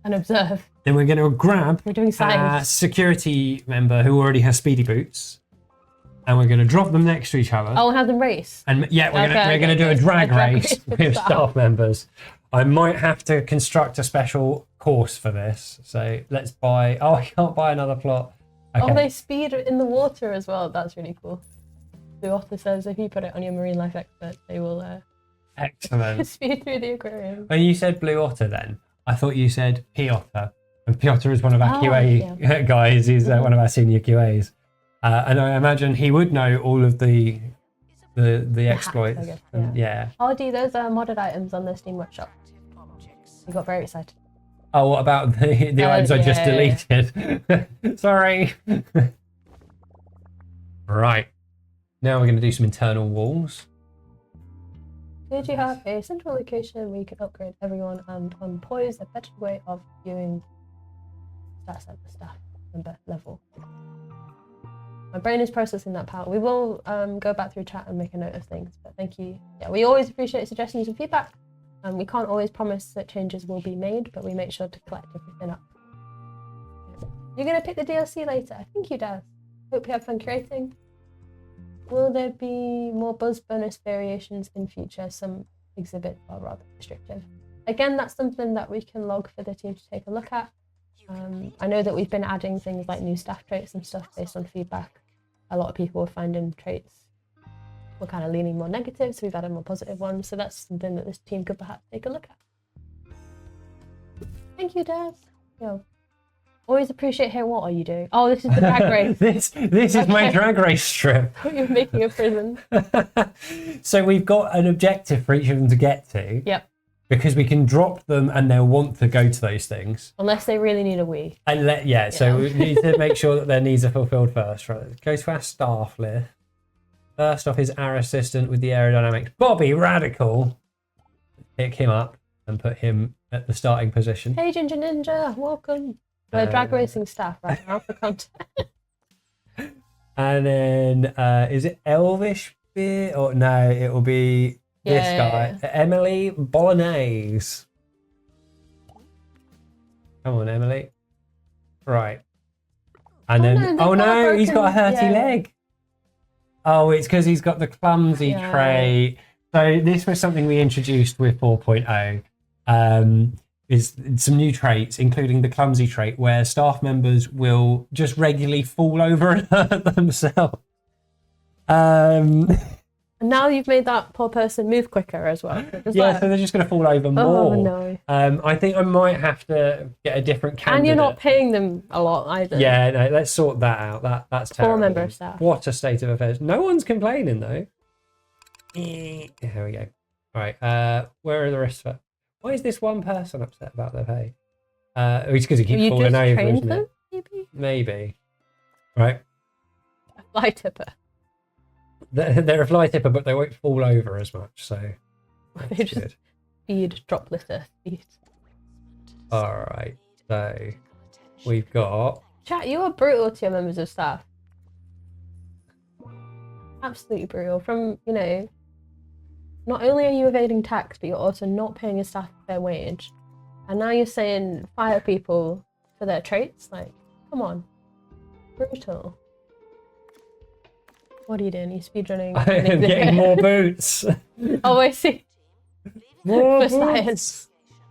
And observe. Then we're going to grab We're doing a science. security member who already has speedy boots, and we're going to drop them next to each other. Oh, and have them race. And we're going to do a drag race with staff members. I might have to construct a special course for this. So let's buy. Oh, I can't buy another plot. Okay. Oh, they speed in the water as well. That's really cool. The author says if you put it on your Marine Life expert, they will Excellent. speed through the aquarium. When you said blue otter, then I thought you said Piotr, and Piotr is one of our QA guys. He's one of our senior QAs, and I imagine he would know all of the exploits. Hacks, I guess, yeah. Hardy, those are modded items on the Steam Workshop. You got very excited. Oh, what about the items I just deleted? Sorry. Right. Now we're going to do some internal walls. Did you have a central location where you could upgrade everyone and on poise a better way of viewing stats at the staff member level? My brain is processing that part. We will go back through chat and make a note of things, but thank you. Yeah, we always appreciate suggestions and feedback. We can't always promise that changes will be made, but we make sure to collect everything up. You're going to pick the DLC later? I think you do. Hope you have fun creating. Will there be more buzz bonus variations in future? Some exhibits are rather restrictive. Again, that's something that we can log for the team to take a look at. I know that we've been adding things like new staff traits and stuff based on feedback. a lot of people were finding traits were kind of leaning more negative, so we've added more positive ones. So that's something that this team could perhaps take a look at. Thank you, Daz. Yo, always appreciate hearing what are you doing. Oh, this is the drag race. this is my drag race strip. You're making a prison. So we've got an objective for each of them to get to. Yep. Because we can drop them and they'll want to go to those things. Unless they really need a wee. And so we need to make sure that their needs are fulfilled first. Right, let's go to our staff list. First off is our assistant with the aerodynamics, Bobby Radical. Pick him up and put him at the starting position. Hey, Ginger Ninja, welcome. We're drag racing staff right now for content. And then, is it Elvish Beer? Or no, it will be this guy, Emily Bolognese. Come on, Emily. Right. And then, he's got a hurty leg. Oh, it's because he's got the clumsy trait. So this was something we introduced with 4.0. Is some new traits, including the clumsy trait, where staff members will just regularly fall over and hurt themselves. And now you've made that poor person move quicker as well. So they're just going to fall over more. Oh, no. I think I might have to get a different candidate. And you're not paying them a lot either. Yeah, no, let's sort that out. That's terrible. 4 member of staff. What a state of affairs. No one's complaining, though. Here we go. All right, where are the rest of it? Why is this one person upset about their pay? It's because he keeps falling over, isn't it? Maybe. Right. A fly tipper. They're a fly tipper, but they won't fall over as much, so They just feed drop litter feed. All right, so we've got... Chat, you are brutal to your members of staff. Absolutely brutal. From, not only are you evading tax, but you're also not paying your staff their wage. And now you're saying fire people for their traits? Like, come on. Brutal. What are you doing? Are you speedrunning? I'm getting more boots. Oh, I see. More For science.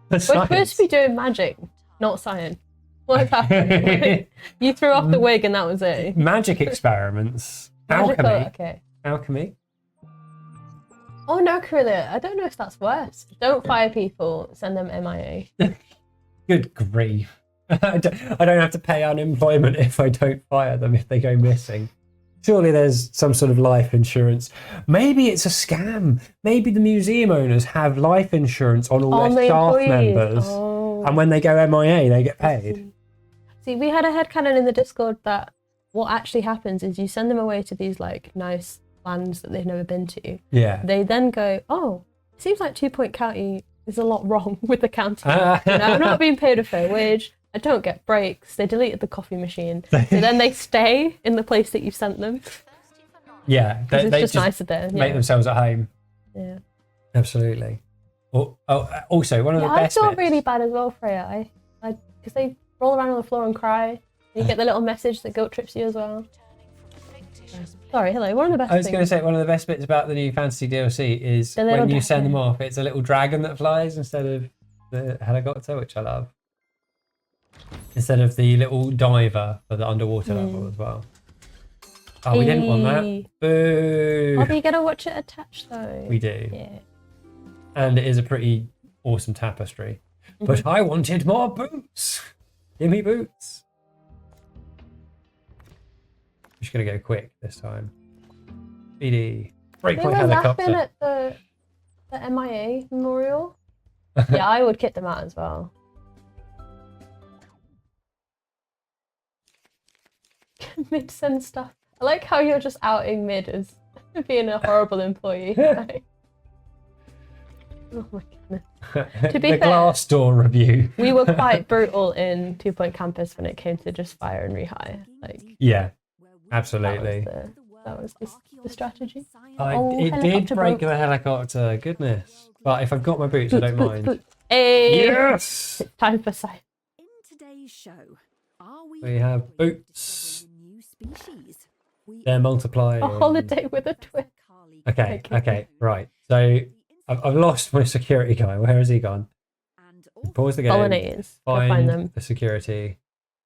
For science. We're supposed to be doing magic, not science. What's happening? You threw off the wig and that was it. Magic experiments. Magical, Alchemy. okay. Alchemy. Oh no, Krilla, I don't know if that's worse. Don't fire people, send them MIA. Good grief. I don't have to pay unemployment if I don't fire them if they go missing. Surely there's some sort of life insurance. Maybe it's a scam. Maybe the museum owners have life insurance on all their staff members. Oh. And when they go MIA, they get paid. See, we had a headcanon in the Discord that what actually happens is you send them away to these like nice lands that they've never been to. Yeah. They then go, oh, it seems like 2 Point County is a lot wrong with the county. I'm not being paid a fair wage. I don't get breaks. They deleted the coffee machine. So then they stay in the place that you sent them. Yeah. It's just nicer there. Make themselves at home. Yeah. Absolutely. Also, one of the best I feel bits... really bad as well, Freya. Because they roll around on the floor and cry. You get the little message that guilt trips you as well. Sorry, hello. One of the best I was going to say, one of the best bits about the new Fantasy DLC is when you send them off, it's a little dragon that flies instead of the helicopter, which I love. Instead of the little diver for the underwater level as well. Oh, we didn't want that. Boo! Oh, but you gotta watch it attached though. We do. Yeah. And it is a pretty awesome tapestry. But I wanted more boots! Give me boots! I'm just gonna go quick this time. BD. Breakpoint helicopter. They were laughing at the MIA memorial. Yeah, I would kick them out as well. Mid-send stuff. I like how you're just outing Mid as being a horrible employee. Right? Oh my goodness. To be fair, Glassdoor review. We were quite brutal in 2 Point Campus when it came to just fire and rehire. Yeah, absolutely. That was the strategy. It did break the helicopter, goodness. But if I've got my boots, I don't mind. Hey. Yes! It's time for science. In today's show, we have boots. They're multiplying. A holiday with a twist. Okay, right. So I've lost my security guy. Where has he gone? Pause the game. Bolognese. Find them. The security.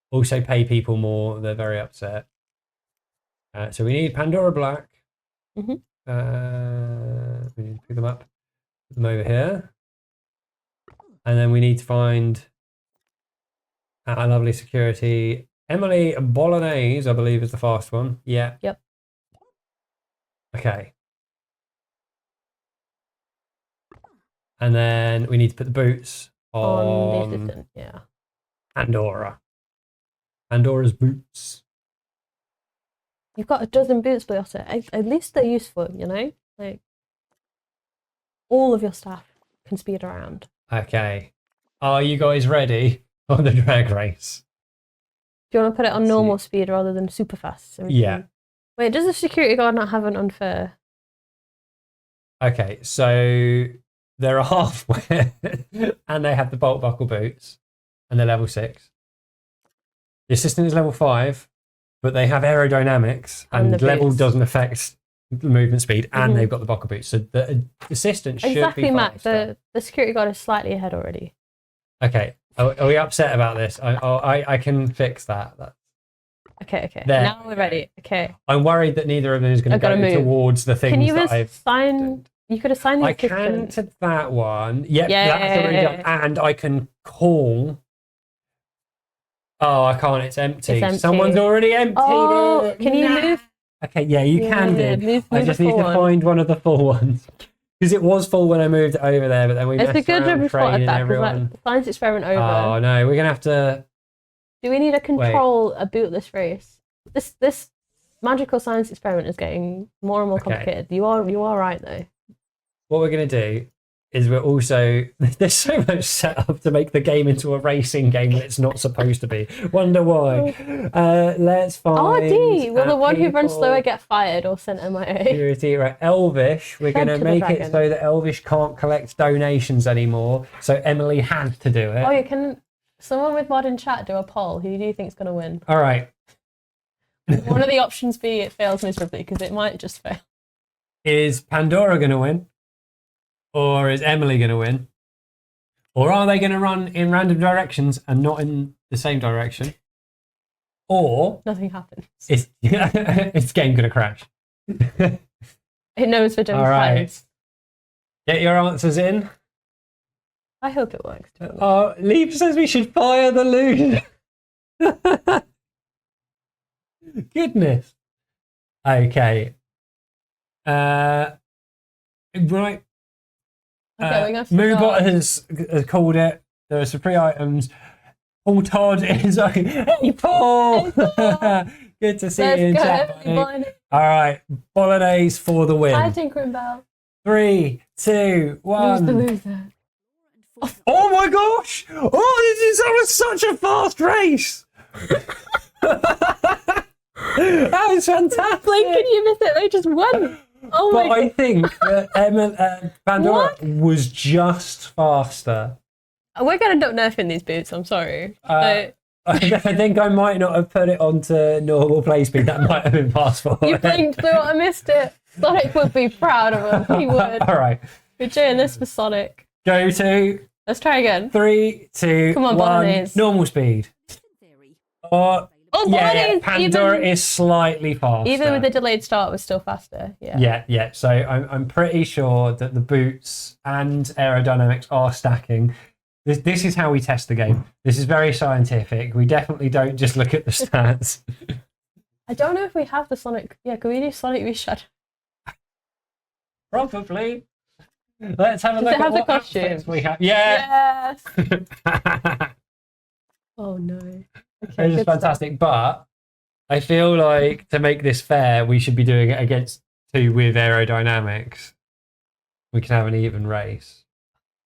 Also pay people more. They're very upset. So we need Pandora Black. Mhm. We need to pick them up. Put them over here. And then we need to find our lovely security. Emily Bolognese, I believe, is the fast one. Yeah. Yep. Okay. And then we need to put the boots On the assistant, yeah. Pandora. Pandora's boots. You've got a dozen boots, but at least they're useful, you know? Like, all of your staff can speed around. Okay. Are you guys ready for the drag race? Do you want to put it on normal speed rather than super fast? So Yeah. Wait, does the security guard not have an unfair? Okay, so they're a halfway and they have the bolt buckle boots and they're level 6. The assistant is level 5, but they have aerodynamics and the level boots. doesn't affect the movement speed and they've got the buckle boots. So the assistant should Exactly, be Matt. faster. The security guard is slightly ahead already. Okay, are we upset about this? I can fix that. Okay. There. Now we're ready. Okay. I'm worried that neither of them is going to go move. towards the things Can you that I've... assign... You could assign the I can assistant. to that one. Yep, Yeah, that's already done. And I can call... Oh, I can't. It's empty. It's empty. Someone's already emptied Oh, it. can you move? Okay, yeah, you can do. Move I just the need full to one. find one of the full ones. Because it was full when I moved it over there, but then we It's a messed good job around we thought of training that, because everyone. like, the science experiment over. Oh, no, we're going to have to... Do we need to control a bootless race? This magical science experiment is getting more and more Okay. complicated. You are right, though. What we're going to do is we're also... There's so much set up to make the game into a racing game that it's not supposed to be. Wonder why. Let's find... RD! Will the our one who runs people. slower get fired or sent MIA? Security, right? Elvish. We're going Fed to to the make it dragon. so that Elvish can't collect donations anymore. So Emily has to do it. Oh, you can... Someone with mod in chat do a poll. Who do you think's going to win? All right. One of the options be it fails miserably, because it might just fail. Is Pandora going to win? Or is Emily going to win? Or are they going to run in random directions and not in the same direction? Or Nothing happens. is this game going to crash? It knows for different All right. times. Get your answers in. I hope it works. to be honest. Oh, Leaf says we should fire the loon. Goodness. Okay. Right. Okay, we're gonna have to Moobot start. has called it. There are some free items. Paul Todd is like, hey Paul! Good to see you in Let's chat, go, buddy. everybody. All right, Bolognese for the Hi, win. Tinkerbell. 3, 2, Who's the 1. loser? Oh my gosh! Oh, that was such a fast race! That was fantastic. Blink, can you miss it? They just won. Oh But my I god. think that Pandora was just faster. We're going to end up nerfing these boots, I'm sorry. I think I might not have put it onto normal play speed. That might have been fast forward. You blinked through it, I missed it. Sonic would be proud of him. He would. All right. We're doing this for Sonic. Go to Let's try again. 3, 2, Come on, 1. Bolognese. Normal speed. Oh, Yeah, Bolognese, Pandora even, is slightly faster. even with the delayed start, was still faster. Yeah. Yeah. So I'm pretty sure that the boots and aerodynamics are stacking. This is how we test the game. This is very scientific. We definitely don't just look at the stats. I don't know if we have the Sonic. Yeah, can we do Sonic Reshadow? Probably. Let's have a Does look it at have the what outfits costumes? we have. Yeah. Yes. Oh no. Okay, It's good just stuff. fantastic. But I feel like to make this fair, we should be doing it against 2 with aerodynamics. We can have an even race.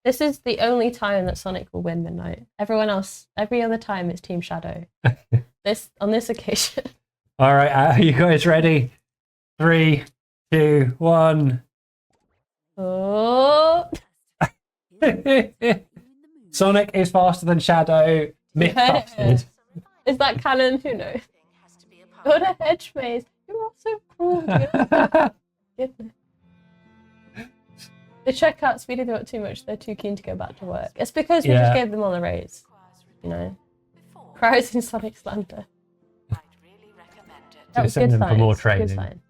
This is the only time that Sonic will win Midnight. Everyone else, every other time, it's Team Shadow. On this occasion. All right, are you guys ready? 3, 2, 1. Oh. Sonic is faster than Shadow. Myth busted. Is that canon? Who knows? Go to Hedge Maze. You are so cruel. Goodness. The checkout speeding them up too much. They're too keen to go back to work. It's because we Yeah. just gave them all a raise. You know. Cries in Sonic slander. That was send good them for more science, good training.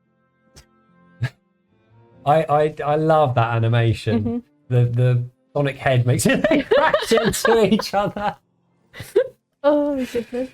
science. I love that animation. The Sonic head makes it they crash into each other. Oh my goodness.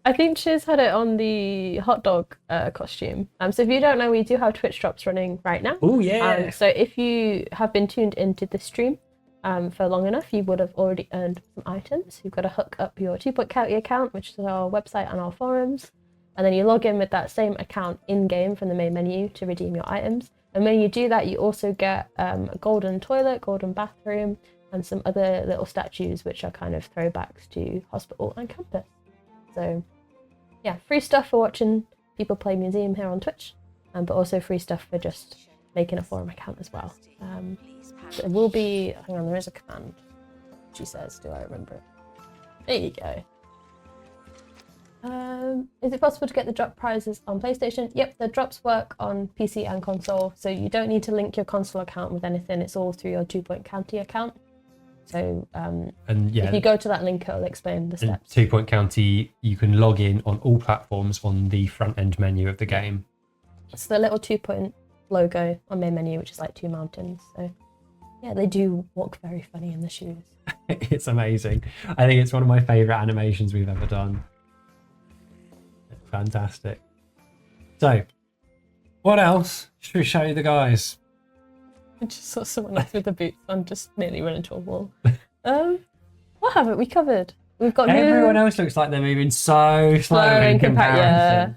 I think Chiz had it on the hot dog costume. So if you don't know, we do have Twitch drops running right now. Oh yeah. So if you have been tuned into the stream for long enough, you would have already earned some items. You've got to hook up your 2.County account, which is our website and our forums, and then you log in with that same account in-game from the main menu to redeem your items. And when you do that, you also get a golden toilet, golden bathroom, and some other little statues, which are kind of throwbacks to hospital and campus. So yeah, free stuff for watching people play Museum here on Twitch, but also free stuff for just making a forum account as well. There will be, hang on, there is a command. She says, do I remember it? There you go. Is it possible to get the drop prizes on PlayStation? Yep, the drops work on PC and console, so you don't need to link your console account with anything. It's all through your 2.County account. So and yeah, if you go to that link, it'll explain the steps. 2.County, you can log in on all platforms on the front end menu of the game. It's the little 2 logo on main menu, which is like two mountains. So yeah, they do walk very funny in the shoes. It's amazing. I think it's one of my favourite animations we've ever done. Fantastic. So, what else should we show you the guys? I just saw someone else with the boots on just nearly run into a wall. What haven't we covered? We've got Everyone else looks like they're moving so slow in comparison. Yeah.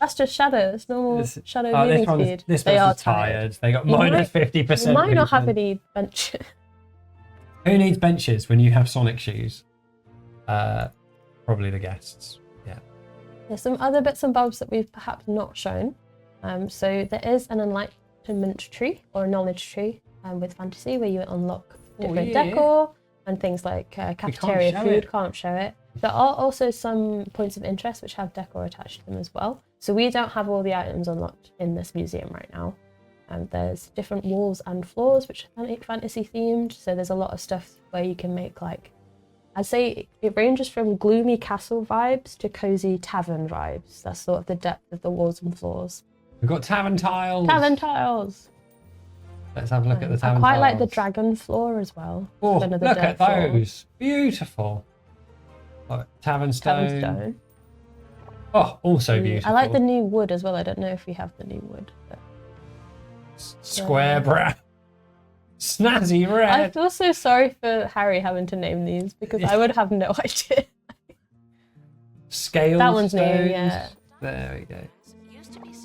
That's just shadow. It's normal shadow moving speed. This they are person's tired. They got You minus might- 50%. You might not have movement. any bench. Who needs benches when you have Sonic shoes? Probably the guests. Yeah. There's some other bits and bobs that we've perhaps not shown. So there is an enlightenment tree or a knowledge tree with fantasy where you unlock different decor and things like cafeteria food. Can't show it. There are also some points of interest which have decor attached to them as well. So we don't have all the items unlocked in this museum right now. There's different walls and floors which are fantasy themed. So there's a lot of stuff where you can make like, I'd say it ranges from gloomy castle vibes to cozy tavern vibes. That's sort of the depth of the walls and floors. We've got tavern tiles. Tavern tiles. Let's have a look at the I tavern quite tiles. like the dragon floor as well. Oh, Another look dirt at floor. those. Beautiful. Like tavern stone. Tavern stone. Oh, also beautiful. I like the new wood as well. I don't know if we have the new wood. But... Square brown. Snazzy red. I feel so sorry for Harry having to name these because I would have no idea. Scaled That one's new, stones. yeah. There we go.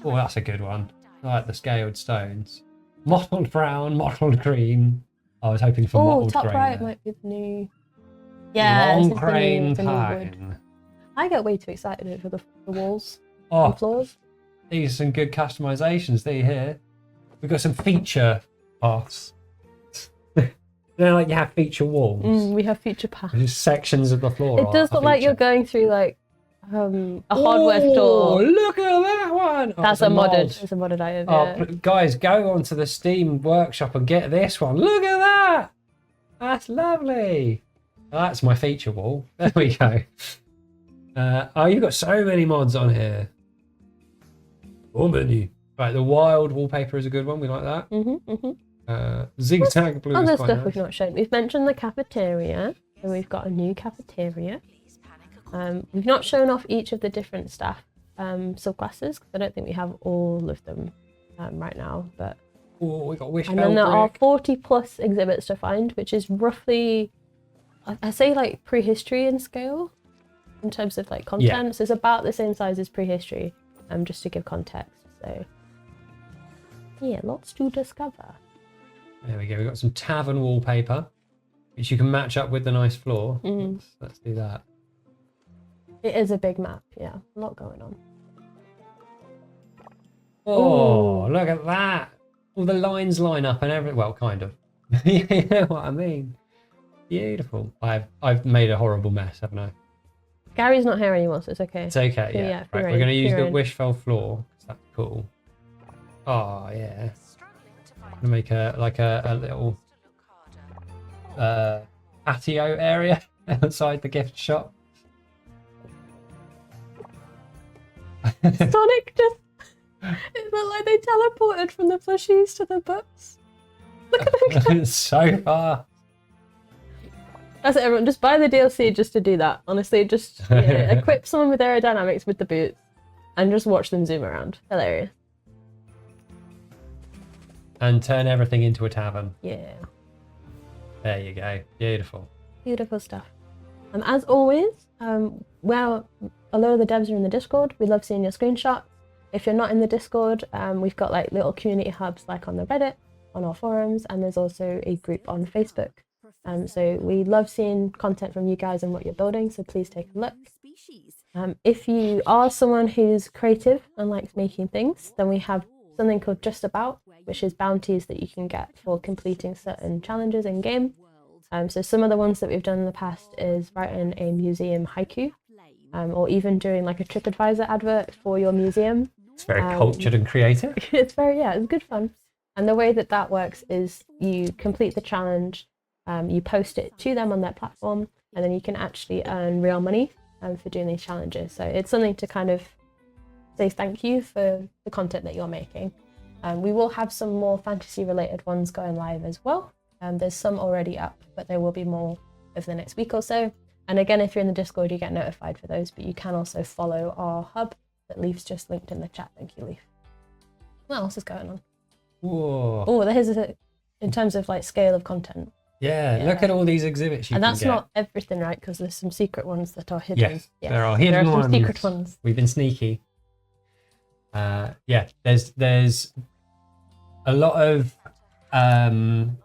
Oh, that's a good one. I like the scaled stones. Mottled brown, mottled green. I was hoping for Oh, mottled top grey right there. might be the new. Yeah, this Long is crane the new wood. pine. I get way too excited over the walls Oh, and floors. these are some good customizations there here. We've got some feature paths. You know, like you have feature walls. We have future paths. Just sections of the floor. It does are look like you're feature. going through like a hardware Oh, store. look at that one. Oh, That's it's a modded. mod. It's a modded item. Oh, Yeah. guys, go onto the Steam workshop and get this one. Look at that. That's lovely. Oh, that's my feature wall. There we go. Oh, you've got so many mods on here. Oh, many. Right, the wild wallpaper is a good one. We like that. Zigzag blue Other is quite stuff nice. we've not shown. We've mentioned the cafeteria, so we've got a new cafeteria. We've not shown off each of the different staff subclasses because I don't think we have all of them right now. But Oh, we got wish and then there are brick. 40 plus exhibits to find, which is roughly, I say like prehistory in scale in terms of like content. So it's about the same size as prehistory, just to give context. So yeah, lots to discover. There we go. We've got some tavern wallpaper, which you can match up with the nice floor. Let's do that. It is a big map, yeah, a lot going on. Oh, Ooh. look at that. All the lines line up and everything. Well, kind of. You know what I mean? Beautiful. I've made a horrible mess, haven't I? Gary's not here anymore, so it's okay. It's okay, Yeah, yeah. yeah, Right, free we're going to reign, use free the reign. Wishfell floor, 'cause that's cool. Oh, yeah. I'm going to make a little patio area outside the gift shop. Sonic just... It looked like they teleported from the plushies to the books. Look at them go. It's so far. That's it, everyone. Just buy the DLC just to do that. Honestly, just equip someone with aerodynamics with the boots and just watch them zoom around. Hilarious. And turn everything into a tavern. Yeah. There you go. Beautiful. Beautiful stuff. As always, well, a lot of the devs are in the Discord. We love seeing your screenshots. If you're not in the Discord, we've got like little community hubs like on the Reddit, on our forums, and there's also a group on Facebook. So we love seeing content from you guys and what you're building, so please take a look. If you are someone who's creative and likes making things, then we have something called Just About, which is bounties that you can get for completing certain challenges in game. So some of the ones that we've done in the past is writing a museum haiku, or even doing like a TripAdvisor advert for your museum. It's very cultured and creative. It's it's good fun. And the way that that works is you complete the challenge, you post it to them on their platform, and then you can actually earn real money for doing these challenges. So it's something to kind of say thank you for the content that you're making. We will have some more fantasy related ones going live as well. There's some already up, but there will be more over the next week or so. And again, if you're in the Discord, you get notified for those, but you can also follow our hub that Leaf's just linked in the chat. Thank you, Leaf. What else is going on? Whoa. Oh, there's in terms of like scale of content. Yeah, look at all these exhibits you and can that's get. not everything, right? Because there's some secret ones that are hidden. Yes, there are hidden some ones. secret ones. We've been sneaky. Yeah, there's a lot of kind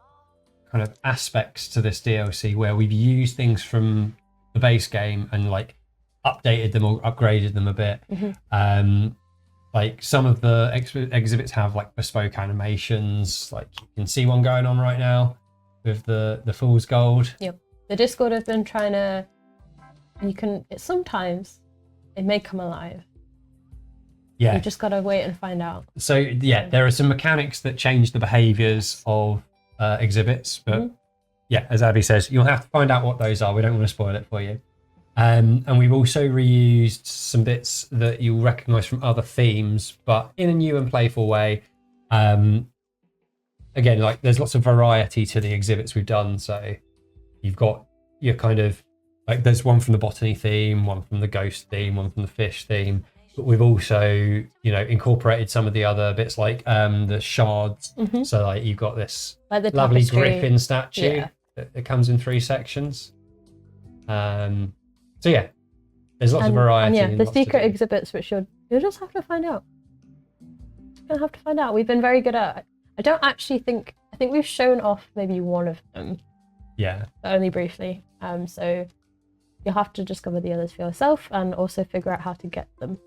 of aspects to this DLC where we've used things from the base game and like updated them or upgraded them a bit. Like some of the exhibits have like bespoke animations. Like you can see one going on right now with the Fool's Gold. Yep. The Discord has been trying to. Sometimes it may come alive. Yeah. You just gotta wait and find out. So yeah, there are some mechanics that change the behaviors of exhibits, but yeah, as Abby says, you'll have to find out what those are. We don't want to spoil it for you. And we've also reused some bits that you'll recognize from other themes, but in a new and playful way. Again, like there's lots of variety to the exhibits we've done. So you've got your kind of like there's one from the botany theme, one from the ghost theme, one from the fish theme. But we've also, incorporated some of the other bits like the shards. So like you've got this Like the lovely tapestry. griffin statue that comes in 3 sections. So yeah, there's lots of variety. And and the lots to secret do. exhibits, which you'll just have to find out. You're gonna have to find out. We've been very good at. I think we've shown off maybe one of them. Yeah. But only briefly. So you'll have to discover the others for yourself and also figure out how to get them.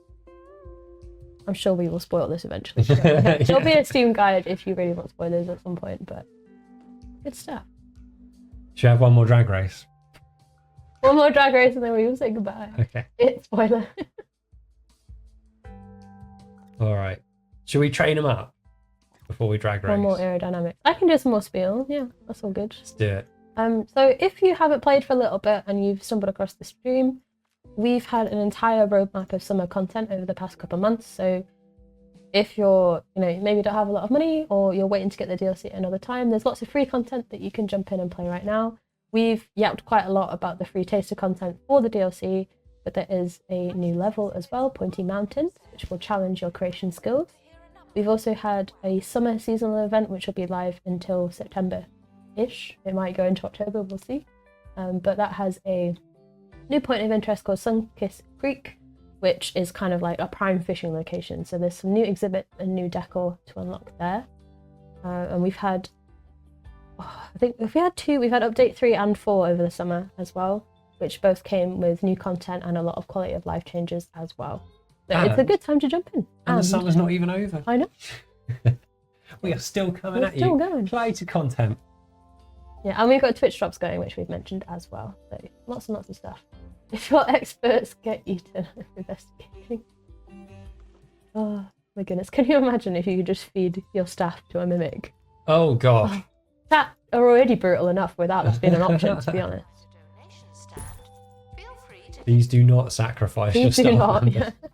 I'm sure we will spoil this eventually. There'll be a Steam guide if you really want spoilers at some point, but good stuff. Should we have one more drag race? One more drag race and then we will say goodbye. Okay. It's spoiler. All right. Should we train them up before we drag race? One more aerodynamics. I can do some more spiel. Yeah, that's all good. Let's do it. So if you haven't played for a little bit and you've stumbled across the stream, we've had an entire roadmap of summer content over the past couple of months. So if you're, maybe don't have a lot of money or you're waiting to get the DLC at another time, there's lots of free content that you can jump in and play right now. We've yapped quite a lot about the free taster content for the DLC, but there is a new level as well, Pointy Mountain, which will challenge your creation skills. We've also had a summer seasonal event, which will be live until September-ish. It might go into October, we'll see. But that has a new point of interest called Sunkiss Creek, which is kind of like a prime fishing location. So there's some new exhibits and new decor to unlock there. And we've had, I think if we had 2, we've had update 3 and 4 over the summer as well, which both came with new content and a lot of quality of life changes as well. So it's a good time to jump in. And the summer's not even over. I know. We are still coming We're at still you. going. Play to content. Yeah, and we've got Twitch drops going, which we've mentioned as well. So lots and lots of stuff. If your experts get eaten investigating. Oh my goodness. Can you imagine if you could just feed your staff to a mimic? Oh god. That are already brutal enough without that being an option, to be honest. Donation stand. Feel free to These do not sacrifice your Please do staff not. members. Yeah.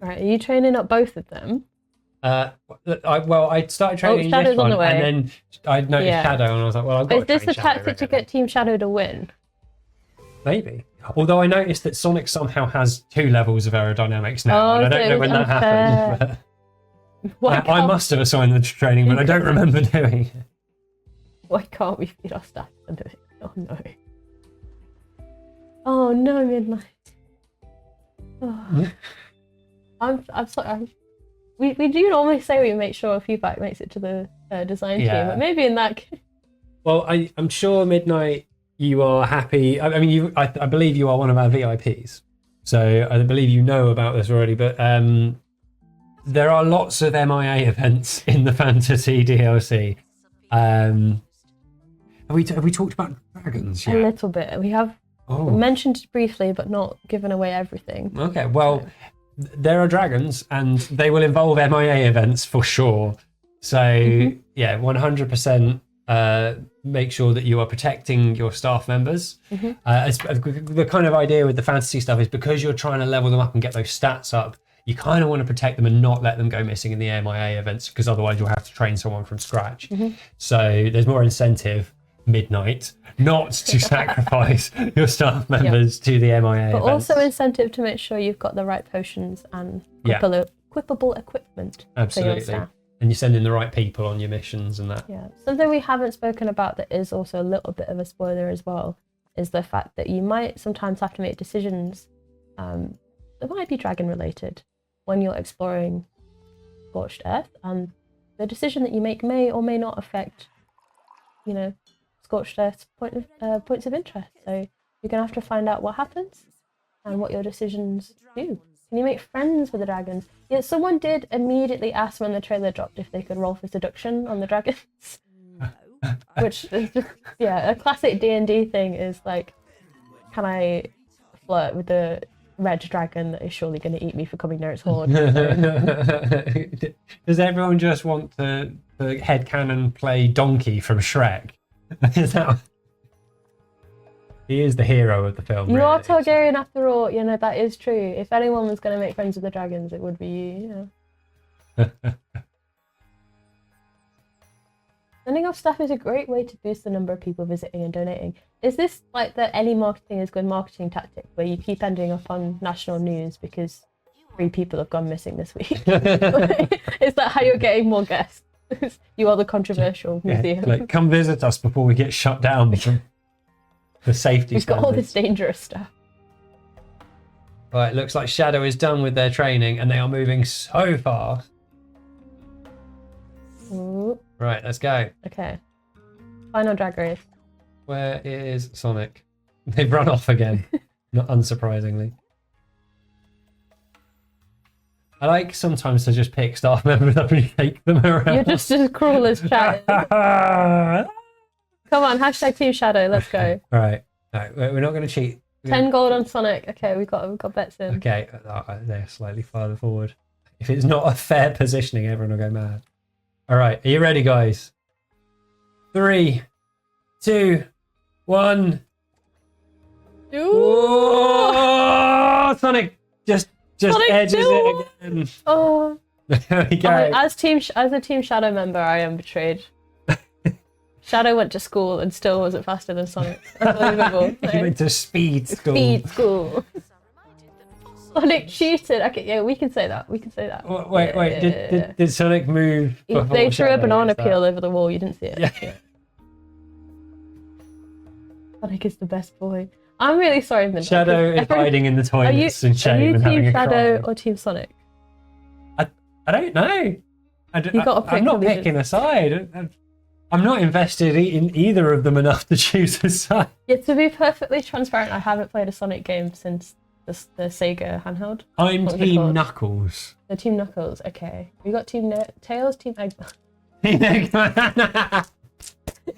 Right, are you training up both of them? I started training Shadow's this one, on the way. and then I noticed Yeah. Shadow, and I was like, well, I've got Is this to the train Shadow tactic to again. get Team Shadow to win? Maybe. Although I noticed that Sonic somehow has 2 levels of aerodynamics now, Oh, and I so don't it know was when that happened. unfair. But I must have assigned the training, but I don't remember doing it. Why can't we feed our stats under it? Oh no. Oh no, Midnight. Oh. I'm sorry. We do normally say we make sure feedback makes it to the design team, Yeah. but maybe in that case. Well, I'm sure Midnight, you are happy. I mean, I believe you are one of our VIPs, so I believe you know about this already. But there are lots of MIA events in the Fantasy DLC. Have we talked about dragons yet? A little bit. We have mentioned it briefly, but not given away everything. Okay, well, there are dragons, and they will involve MIA events for sure. So yeah, 100%. Make sure that you are protecting your staff members. The kind of idea with the fantasy stuff is because you're trying to level them up and get those stats up, you kind of want to protect them and not let them go missing in the MIA events, because otherwise you'll have to train someone from scratch. So there's more incentive, Midnight, not to sacrifice your staff members to the MIA But events. also incentive to make sure you've got the right potions and equipable equipment for your Absolutely. staff. And you're sending the right people on your missions and that. Yeah, something we haven't spoken about that is also a little bit of a spoiler as well is the fact that you might sometimes have to make decisions that might be dragon related when you're exploring Scorched Earth, and the decision that you make may or may not affect, Scorched Earth's points of interest. So you're gonna have to find out what happens and what your decisions do. Can you make friends with the dragons? Yeah, someone did immediately ask when the trailer dropped if they could roll for seduction on the dragons. Which is just, a classic D&D thing is like, can I flirt with the red dragon that is surely going to eat me for coming near its horde? Does everyone just want to headcanon play Donkey from Shrek? Is that... He is the hero of the film. You are really. Targaryen after all, that is true. If anyone was going to make friends with the dragons, it would be you. Sending off staff is a great way to boost the number of people visiting and donating. Is this like the any marketing is good marketing tactic where you keep ending up on national news because 3 people have gone missing this week? Is that how you're getting more guests? You are the controversial museum. Like, come visit us before we get shut down from the safety We've got all standards. this dangerous stuff. Right, looks like Shadow is done with their training and they are moving so fast. Ooh, Right, let's go. okay. Final drag race. Where is Sonic? They've run off again, not unsurprisingly. I like sometimes to just pick staff members up and take them around. You're just as cruel as chat. Come on, hashtag Team Shadow, let's go. Right, no, we're not going to cheat. 10 gold on Sonic. Okay, we've got bets in. Okay, they're slightly farther forward. If it's not a fair positioning, everyone will go mad. All right, are you ready, guys? 3, 2, 1. Oh, Sonic just Sonic edges do it again. Oh, There we go. as a Team Shadow member, I am betrayed. Shadow went to school and still wasn't faster than Sonic. Unbelievable. He went to speed school. Speed school. Sonic cheated. Okay, yeah, we can say that. We can say that. Wait. Yeah. Did Sonic move? They before threw a Shadow? banana Is that- peel over the wall. You didn't see it. Yeah. Sonic is the best boy. I'm really sorry, Midnight. Shadow is Everyone- hiding in the toilets in Are shame you and having Team a Shadow cry. or Team Sonic? I don't know. You gotta pick I'm not allegiance. picking a side. I'm not invested in either of them enough to choose a side. Yeah, to be perfectly transparent, I haven't played a Sonic game since the SEGA handheld. I'm What was it Team called? Knuckles. The Team Knuckles, okay. We got Team Tails, Team Eggman.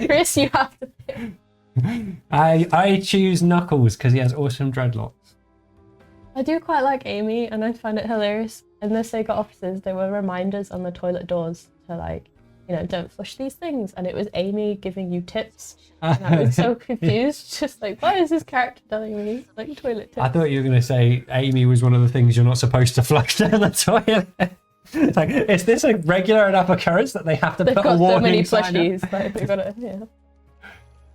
Chris, you have to pick. I choose Knuckles because he has awesome dreadlocks. I do quite like Amy, and I find it hilarious. In the SEGA offices, there were reminders on the toilet doors to like you know, don't flush these things. And it was Amy giving you tips. And I was so confused, just like, why is this character telling me like toilet tips? I thought you were going to say Amy was one of the things you're not supposed to flush down the toilet. It's like, is this a regular enough occurrence that they have to They've put a got so warning many sign up? plushies. Like, they've got to, yeah.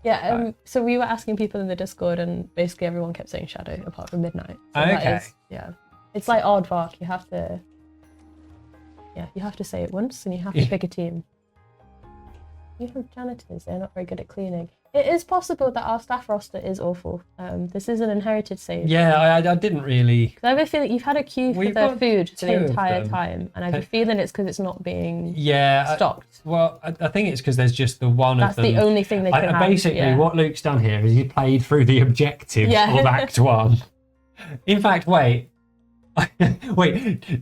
Yeah, so we were asking people in the Discord, and basically everyone kept saying Shadow, apart from Midnight. So Okay. that is, yeah. It's like Aardvark, you have to... Yeah, you have to say it once, and you have to pick a team. You have janitors, they're not very good at cleaning. It is possible that our staff roster is awful. This is an inherited save. Yeah, I didn't really... I have a feeling you've had a queue for We've the got food two the of entire them. time, and I have a feeling it's because it's not being Yeah. stocked. Well, I think it's because there's just the one That's of them. the only thing they can have. Basically, yeah. what Luke's done here is he played through the objectives Yeah. of Act 1. In fact, wait,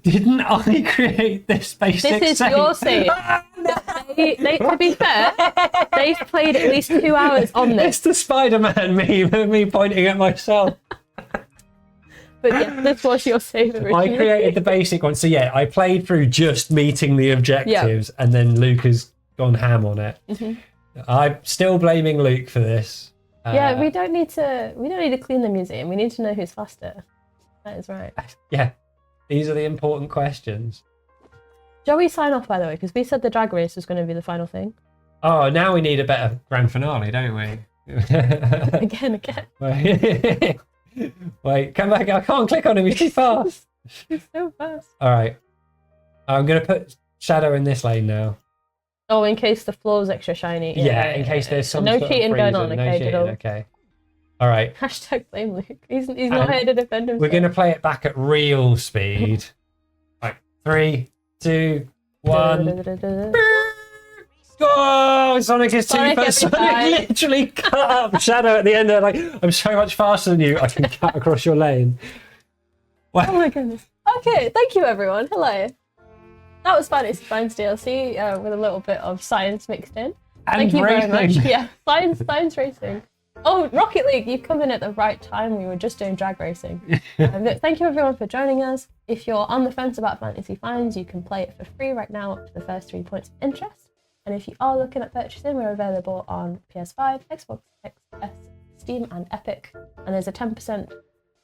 didn't I create this basic This is save? your save. They, to be fair, they've played at least 2 hours on It's this. the Spider-Man meme of me pointing at myself. But yeah, this was your save originally. I created the basic one. So yeah, I played through just meeting the objectives, and then Luke has gone ham on it. I'm still blaming Luke for this. Yeah, we don't need to clean the museum. We need to know who's faster. That is right. Yeah, these are the important questions. Shall we sign off, by the way? Because we said the drag race was going to be the final thing. Oh, now we need a better grand finale, don't we? Again. Wait, come back. I can't click on him. He's too fast. It's so fast. All right. I'm going to put Shadow in this lane now. Oh, in case the floor's extra shiny. Yeah, in case there's some no sort of cheating going freezer. on, No okay, cheating, Diddle? okay. All right. Hashtag blame Luke. He's not here to defend himself. We're going to play it back at real speed. Right. 3, 2, 1. Oh, Sonic is too Sonic fast. every Sonic time. literally cut up Shadow at the end there. Like, I'm so much faster than you. I can cut across your lane. Oh my goodness. Okay, thank you everyone. Hello. That was Fantasy Science DLC with a little bit of science mixed in. And Thank you very much. racing. Yeah, science racing. Oh, Rocket League, you've come in at the right time. We were just doing drag racing. Thank you everyone for joining us. If you're on the fence about Fantasy Finds, you can play it for free right now up to the first 3 points of interest. And if you are looking at purchasing, we're available on PS5, Xbox XS, Steam and Epic. And there's a 10%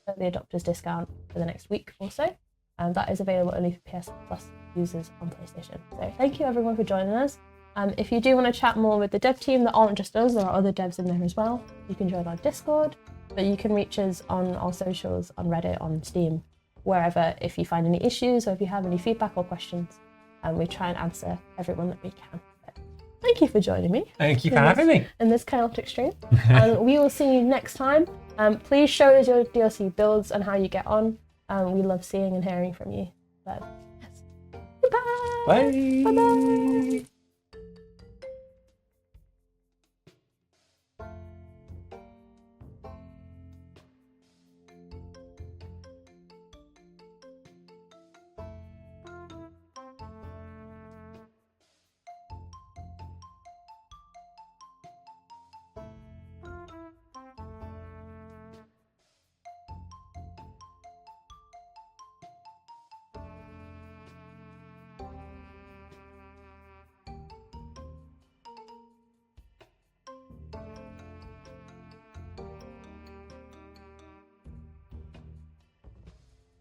early adopters discount for the next week or so. And that is available only for PS Plus users on PlayStation. So thank you everyone for joining us. If you do want to chat more with the dev team that aren't just us, there are other devs in there as well. You can join our Discord, but you can reach us on our socials, on Reddit, on Steam, wherever if you find any issues or if you have any feedback or questions. And we try and answer everyone that we can. But thank you for joining me. Thank you for having me. In this chaotic stream. And we will see you next time. Please show us your DLC builds and how you get on. We love seeing and hearing from you. But yes. Goodbye. Bye. Bye-bye.